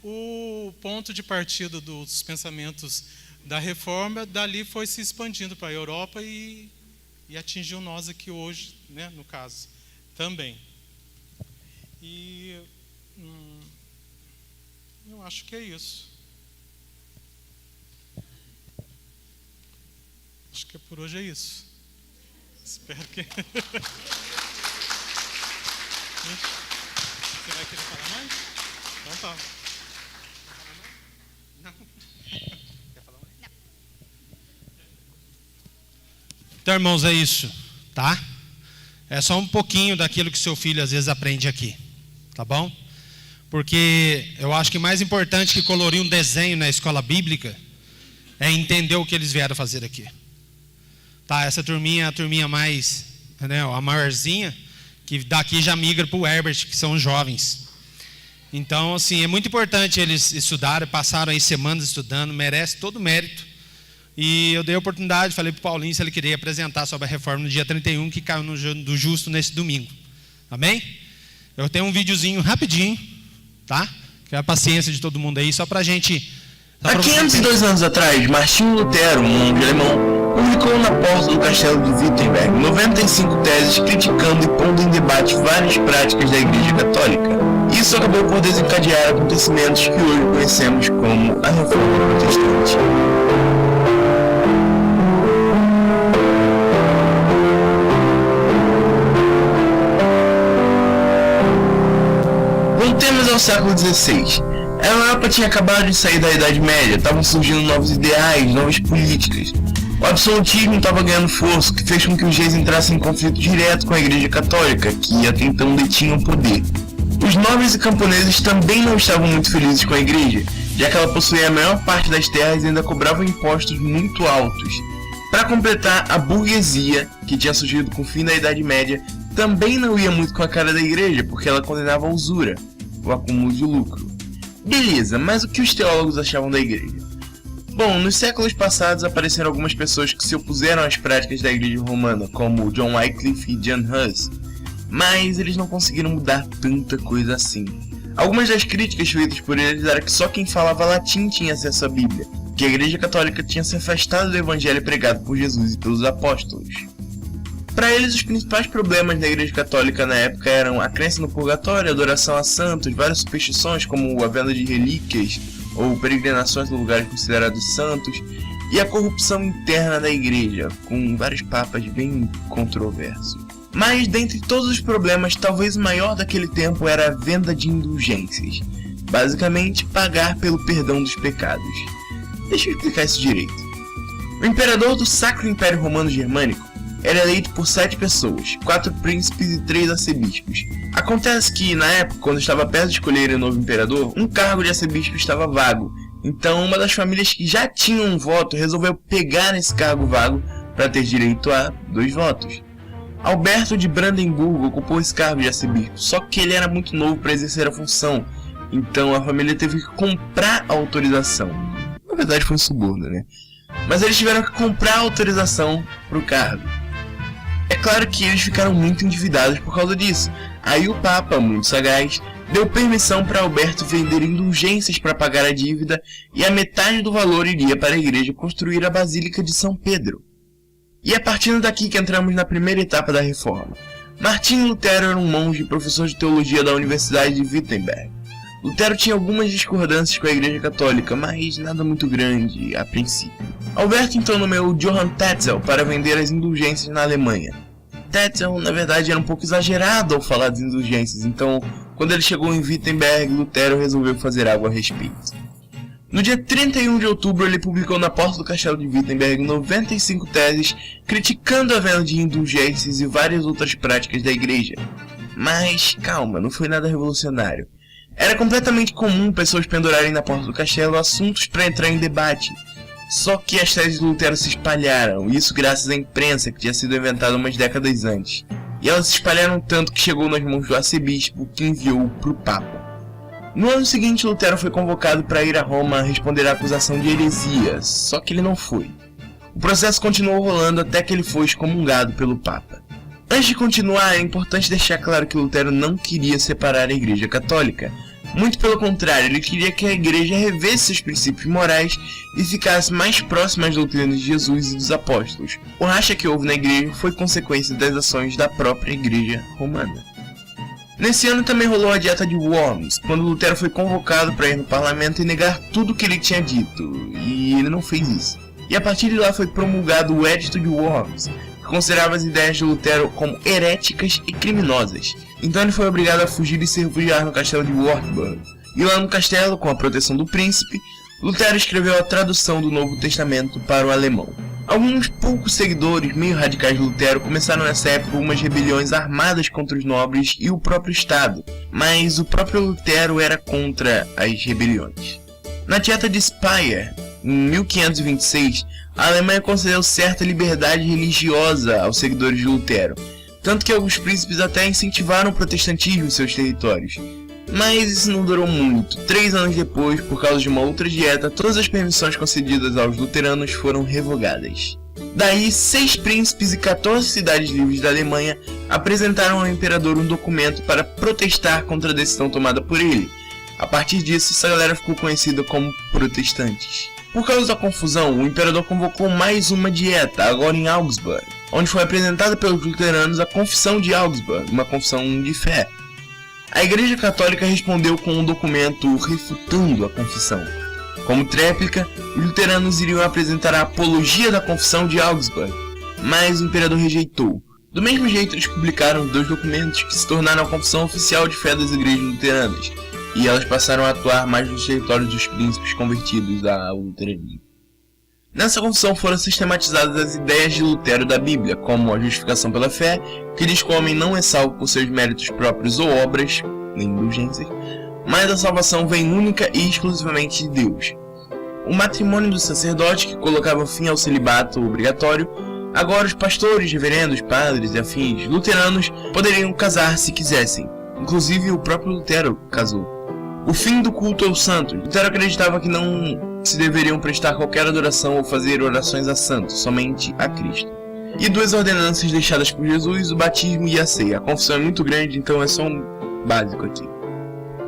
o ponto de partida dos pensamentos da Reforma. Dali foi se expandindo para a Europa e atingiu nós aqui hoje, né, no caso, também. E eu acho que é isso. Acho que por hoje é isso. Espero que... Você vai querer falar mais? Então tá. Não. Quer falar mais? Não. Então, irmãos, é isso, tá? É só um pouquinho daquilo que seu filho às vezes aprende aqui, tá bom? Porque eu acho que mais importante que colorir um desenho na escola bíblica é entender o que eles vieram fazer aqui. Tá, essa turminha é a turminha mais, né, a maiorzinha, que daqui já migra para o Herbert, que são os jovens. Então, assim, é muito importante eles estudarem, passaram aí semanas estudando, merece todo o mérito. E eu dei a oportunidade, falei para o Paulinho se ele queria apresentar sobre a reforma no dia 31, que caiu do justo nesse domingo. Amém? Eu tenho um videozinho rapidinho, tá? Que é a paciência de todo mundo aí, só para a gente... Há 502 anos atrás, Martinho Lutero, um monge alemão, publicou na porta do castelo de Wittenberg 95 teses criticando e pondo em debate várias práticas da Igreja Católica. Isso acabou por desencadear acontecimentos que hoje conhecemos como a Reforma Protestante. Voltemos ao século XVI. A Europa tinha acabado de sair da Idade Média, estavam surgindo novos ideais, novas políticas. O absolutismo estava ganhando força, que fez com que os reis entrassem em conflito direto com a Igreja Católica, que até então detinha o poder. Os nobres e camponeses também não estavam muito felizes com a Igreja, já que ela possuía a maior parte das terras e ainda cobrava impostos muito altos. Para completar, a burguesia, que tinha surgido com o fim da Idade Média, também não ia muito com a cara da Igreja, porque ela condenava a usura, o acúmulo de lucro. Beleza, mas o que os teólogos achavam da Igreja? Bom, nos séculos passados apareceram algumas pessoas que se opuseram às práticas da Igreja Romana, como John Wycliffe e John Huss, mas eles não conseguiram mudar tanta coisa assim. Algumas das críticas feitas por eles era que só quem falava latim tinha acesso à Bíblia, que a Igreja Católica tinha se afastado do Evangelho pregado por Jesus e pelos apóstolos. Para eles, os principais problemas da Igreja Católica na época eram a crença no purgatório, a adoração a santos, várias superstições como a venda de relíquias ou peregrinações a lugares considerados santos, e a corrupção interna da Igreja, com vários papas bem controversos. Mas, dentre todos os problemas, talvez o maior daquele tempo era a venda de indulgências. Basicamente, pagar pelo perdão dos pecados. Deixa eu explicar isso direito. O imperador do Sacro Império Romano Germânico era eleito por 7 pessoas, 4 príncipes e 3 arcebispos. Acontece que, na época, quando estava perto de escolher o novo imperador, um cargo de arcebispo estava vago. Então, uma das famílias que já tinham um voto resolveu pegar esse cargo vago para ter direito a 2 votos. Alberto de Brandemburgo ocupou esse cargo de arcebispo, só que ele era muito novo para exercer a função, então a família teve que comprar a autorização. Na verdade foi um suborno, né? Mas eles tiveram que comprar a autorização para o cargo. É claro que eles ficaram muito endividados por causa disso. Aí o Papa, muito sagaz, deu permissão para Alberto vender indulgências para pagar a dívida e a metade do valor iria para a igreja construir a Basílica de São Pedro. E é partindo daqui que entramos na primeira etapa da reforma. Martinho Lutero era um monge e professor de teologia da Universidade de Wittenberg. Lutero tinha algumas discordâncias com a Igreja Católica, mas nada muito grande a princípio. Alberto então nomeou Johann Tetzel para vender as indulgências na Alemanha. Tetzel, na verdade, era um pouco exagerado ao falar das indulgências, então, quando ele chegou em Wittenberg, Lutero resolveu fazer algo a respeito. No dia 31 de outubro, ele publicou na porta do castelo de Wittenberg 95 teses criticando a venda de indulgências e várias outras práticas da igreja. Mas calma, não foi nada revolucionário. Era completamente comum pessoas pendurarem na porta do castelo assuntos para entrar em debate. Só que as teses de Lutero se espalharam, isso graças à imprensa que tinha sido inventada umas décadas antes. E elas se espalharam tanto que chegou nas mãos do arcebispo, que enviou para o Papa. No ano seguinte, Lutero foi convocado para ir a Roma responder à acusação de heresia, só que ele não foi. O processo continuou rolando até que ele foi excomungado pelo Papa. Antes de continuar, é importante deixar claro que Lutero não queria separar a Igreja Católica. Muito pelo contrário, ele queria que a Igreja revesse seus princípios morais e ficasse mais próxima às doutrinas de Jesus e dos apóstolos. O racha que houve na Igreja foi consequência das ações da própria Igreja Romana. Nesse ano também rolou a Dieta de Worms, quando Lutero foi convocado para ir no parlamento e negar tudo o que ele tinha dito, e ele não fez isso. E a partir de lá foi promulgado o Edito de Worms, que considerava as ideias de Lutero como heréticas e criminosas. Então ele foi obrigado a fugir e se refugiar no castelo de Wartburg. E lá no castelo, com a proteção do príncipe, Lutero escreveu a tradução do Novo Testamento para o alemão. Alguns poucos seguidores meio radicais de Lutero começaram nessa época umas rebeliões armadas contra os nobres e o próprio Estado, mas o próprio Lutero era contra as rebeliões. Na Dieta de Speyer, em 1526, a Alemanha concedeu certa liberdade religiosa aos seguidores de Lutero, tanto que alguns príncipes até incentivaram o protestantismo em seus territórios. Mas isso não durou muito. 3 anos depois, por causa de uma outra dieta, todas as permissões concedidas aos luteranos foram revogadas. Daí, 6 príncipes e 14 cidades livres da Alemanha apresentaram ao imperador um documento para protestar contra a decisão tomada por ele. A partir disso, essa galera ficou conhecida como protestantes. Por causa da confusão, o imperador convocou mais uma dieta, agora em Augsburg, onde foi apresentada pelos luteranos a Confissão de Augsburg, uma confissão de fé. A Igreja Católica respondeu com um documento refutando a confissão. Como tréplica, os luteranos iriam apresentar a Apologia da Confissão de Augsburg, mas o imperador rejeitou. Do mesmo jeito, eles publicaram 2 documentos que se tornaram a confissão oficial de fé das igrejas luteranas, e elas passaram a atuar mais nos territórios dos príncipes convertidos ao luteranismo. Nessa confissão foram sistematizadas as ideias de Lutero da Bíblia, como a justificação pela fé, que diz que o homem não é salvo por seus méritos próprios ou obras, nem indulgências, mas a salvação vem única e exclusivamente de Deus. O matrimônio do sacerdote, que colocava fim ao celibato obrigatório, agora os pastores, reverendos, padres e afins luteranos poderiam casar se quisessem. Inclusive o próprio Lutero casou. O fim do culto aos santos. Lutero acreditava que não se deveriam prestar qualquer adoração ou fazer orações a santos, somente a Cristo. E 2 ordenanças deixadas por Jesus, o batismo e a ceia. A confissão é muito grande, então é só um básico aqui.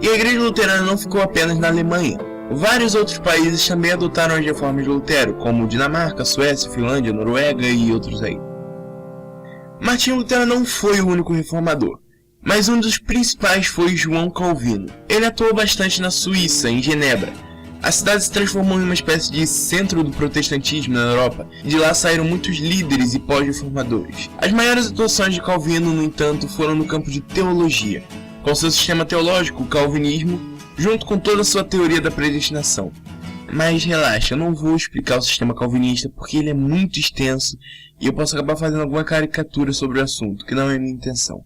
E a igreja luterana não ficou apenas na Alemanha. Vários outros países também adotaram as reformas de Lutero, como Dinamarca, Suécia, Finlândia, Noruega e outros aí. Martinho Lutero não foi o único reformador, mas um dos principais foi João Calvino. Ele atuou bastante na Suíça, em Genebra. A cidade se transformou em uma espécie de centro do protestantismo na Europa, e de lá saíram muitos líderes e pós-reformadores. As maiores atuações de Calvino, no entanto, foram no campo de teologia, com seu sistema teológico, o calvinismo, junto com toda a sua teoria da predestinação. Mas relaxa, eu não vou explicar o sistema calvinista porque ele é muito extenso e eu posso acabar fazendo alguma caricatura sobre o assunto, que não é a minha intenção.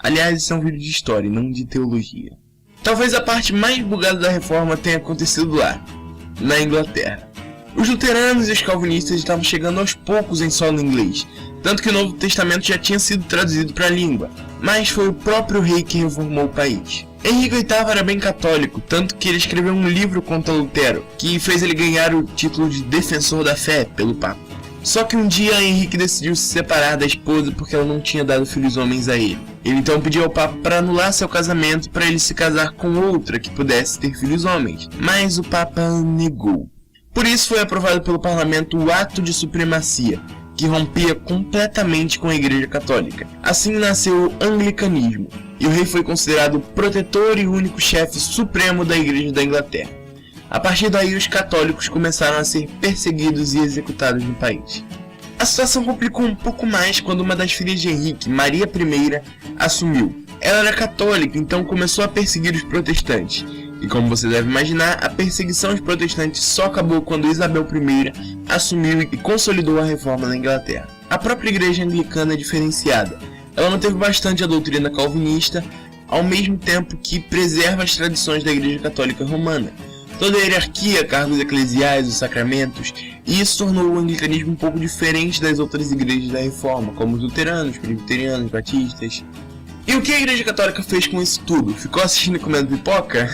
Aliás, isso é um vídeo de história e não de teologia. Talvez a parte mais bugada da reforma tenha acontecido lá, na Inglaterra. Os luteranos e os calvinistas estavam chegando aos poucos em solo inglês, tanto que o Novo Testamento já tinha sido traduzido para a língua, mas foi o próprio rei que reformou o país. Henrique VIII era bem católico, tanto que ele escreveu um livro contra Lutero, que fez ele ganhar o título de defensor da fé pelo Papa. Só que um dia Henrique decidiu se separar da esposa porque ela não tinha dado filhos homens a ele. Ele então pediu ao Papa para anular seu casamento para ele se casar com outra que pudesse ter filhos homens, mas o Papa negou. Por isso foi aprovado pelo parlamento o Ato de Supremacia, que rompia completamente com a Igreja Católica. Assim nasceu o anglicanismo, e o rei foi considerado o protetor e único chefe supremo da Igreja da Inglaterra. A partir daí, os católicos começaram a ser perseguidos e executados no país. A situação complicou um pouco mais quando uma das filhas de Henrique, Maria I, assumiu. Ela era católica, então começou a perseguir os protestantes, E como você deve imaginar, a perseguição aos protestantes só acabou quando Isabel I assumiu e consolidou a reforma na Inglaterra. A própria igreja anglicana é diferenciada. Ela manteve bastante a doutrina calvinista, ao mesmo tempo que preserva as tradições da igreja católica romana. Toda a hierarquia, cargos eclesiais, os sacramentos, e isso tornou o anglicanismo um pouco diferente das outras igrejas da reforma, como os luteranos, presbiterianos, batistas. E o que a igreja católica fez com isso tudo? Ficou assistindo e comendo pipoca?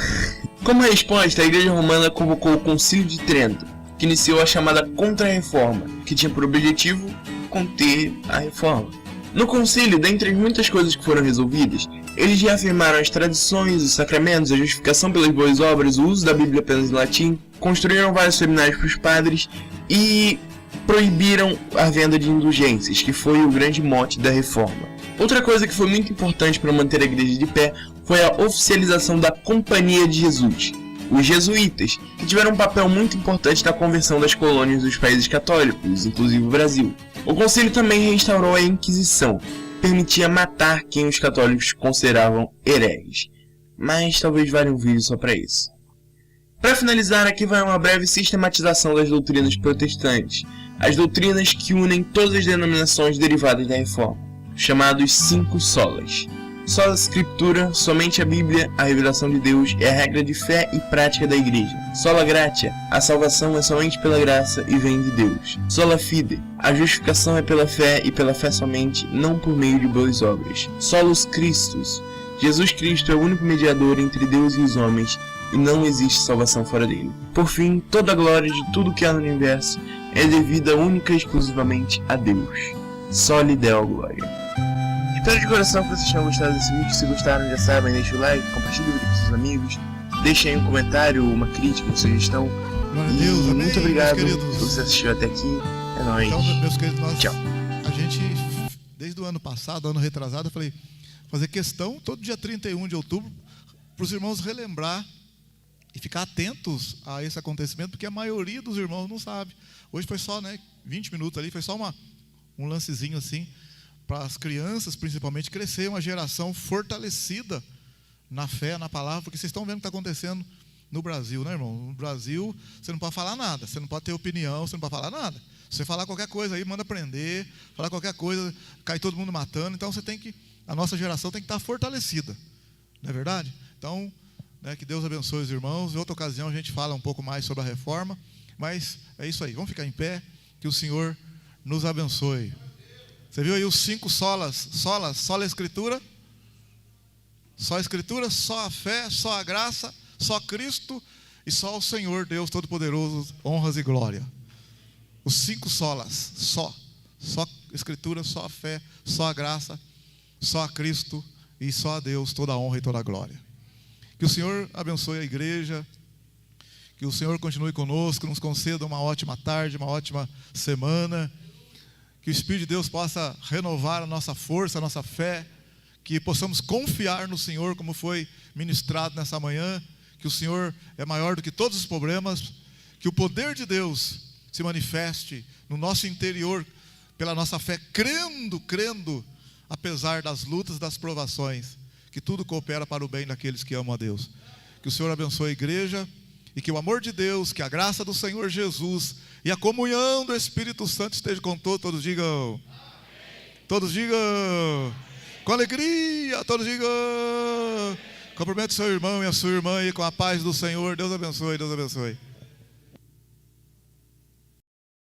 Como resposta, a igreja romana convocou o Concílio de Trento, que iniciou a chamada Contra-Reforma, que tinha por objetivo conter a reforma. No concílio, dentre as muitas coisas que foram resolvidas, eles reafirmaram as tradições, os sacramentos, a justificação pelas boas obras, o uso da Bíblia apenas em latim, construíram vários seminários para os padres e proibiram a venda de indulgências, que foi o grande mote da reforma. Outra coisa que foi muito importante para manter a igreja de pé foi a oficialização da Companhia de Jesus, os jesuítas, que tiveram um papel muito importante na conversão das colônias dos países católicos, inclusive o Brasil. O concílio também restaurou a Inquisição, que permitia matar quem os católicos consideravam hereges, mas talvez valha um vídeo só para isso. Para finalizar, aqui vai uma breve sistematização das doutrinas protestantes, as doutrinas que unem todas as denominações derivadas da Reforma, chamados 5 solas. Sola Scriptura, somente a Bíblia, a revelação de Deus, é a regra de fé e prática da Igreja. Sola Gratia, a salvação é somente pela graça e vem de Deus. Sola Fide, a justificação é pela fé e pela fé somente, não por meio de boas obras. Solus Christus, Jesus Cristo é o único mediador entre Deus e os homens e não existe salvação fora dele. Por fim, toda a glória de tudo que há no universo é devida única e exclusivamente a Deus. Soli Deo Glória. Espero de coração que vocês tenham gostado desse vídeo. Se gostaram, já sabem, deixa o like, compartilhe o vídeo com seus amigos, deixem aí um comentário, uma crítica, uma sugestão. Glória a Deus, amém, muito obrigado meus por queridos. você assistir até aqui. É nóis. Então, meus queridos, Tchau. a gente, desde o ano passado, ano retrasado, eu falei, fazer questão, todo dia 31 de outubro, para os irmãos relembrar e ficar atentos a esse acontecimento, porque a maioria dos irmãos não sabe. Hoje foi só 20 minutos ali, foi só um lancezinho assim, para as crianças, principalmente, crescer uma geração fortalecida na fé, na palavra, porque vocês estão vendo o que está acontecendo no Brasil, né, irmão? No Brasil, você não pode falar nada, você não pode ter opinião, você não pode falar nada. Se você falar qualquer coisa aí, manda prender, falar qualquer coisa, cai todo mundo matando. Então, a nossa geração tem que estar fortalecida, não é verdade? Então, que Deus abençoe os irmãos. Em outra ocasião, a gente fala um pouco mais sobre a reforma, mas é isso aí, vamos ficar em pé, que o Senhor nos abençoe. Você viu aí os 5 solas, sola Escritura, só a Escritura, só a fé, só a graça, só Cristo e só o Senhor, Deus Todo-Poderoso, honras e glória. Os 5 solas, só Escritura, só a fé, só a graça, só a Cristo e só a Deus, toda a honra e toda a glória. Que o Senhor abençoe a igreja, que o Senhor continue conosco, nos conceda uma ótima tarde, uma ótima semana. Que o Espírito de Deus possa renovar a nossa força, a nossa fé, que possamos confiar no Senhor, como foi ministrado nessa manhã, que o Senhor é maior do que todos os problemas, que o poder de Deus se manifeste no nosso interior, pela nossa fé, crendo, apesar das lutas, das provações, que tudo coopera para o bem daqueles que amam a Deus. Que o Senhor abençoe a igreja, e que o amor de Deus, que a graça do Senhor Jesus e a comunhão do Espírito Santo esteja com todos. Todos digam amém. Todos digam com alegria. Todos digam. Cumprimente o seu irmão e a sua irmã aí com a paz do Senhor. Deus abençoe, Deus abençoe.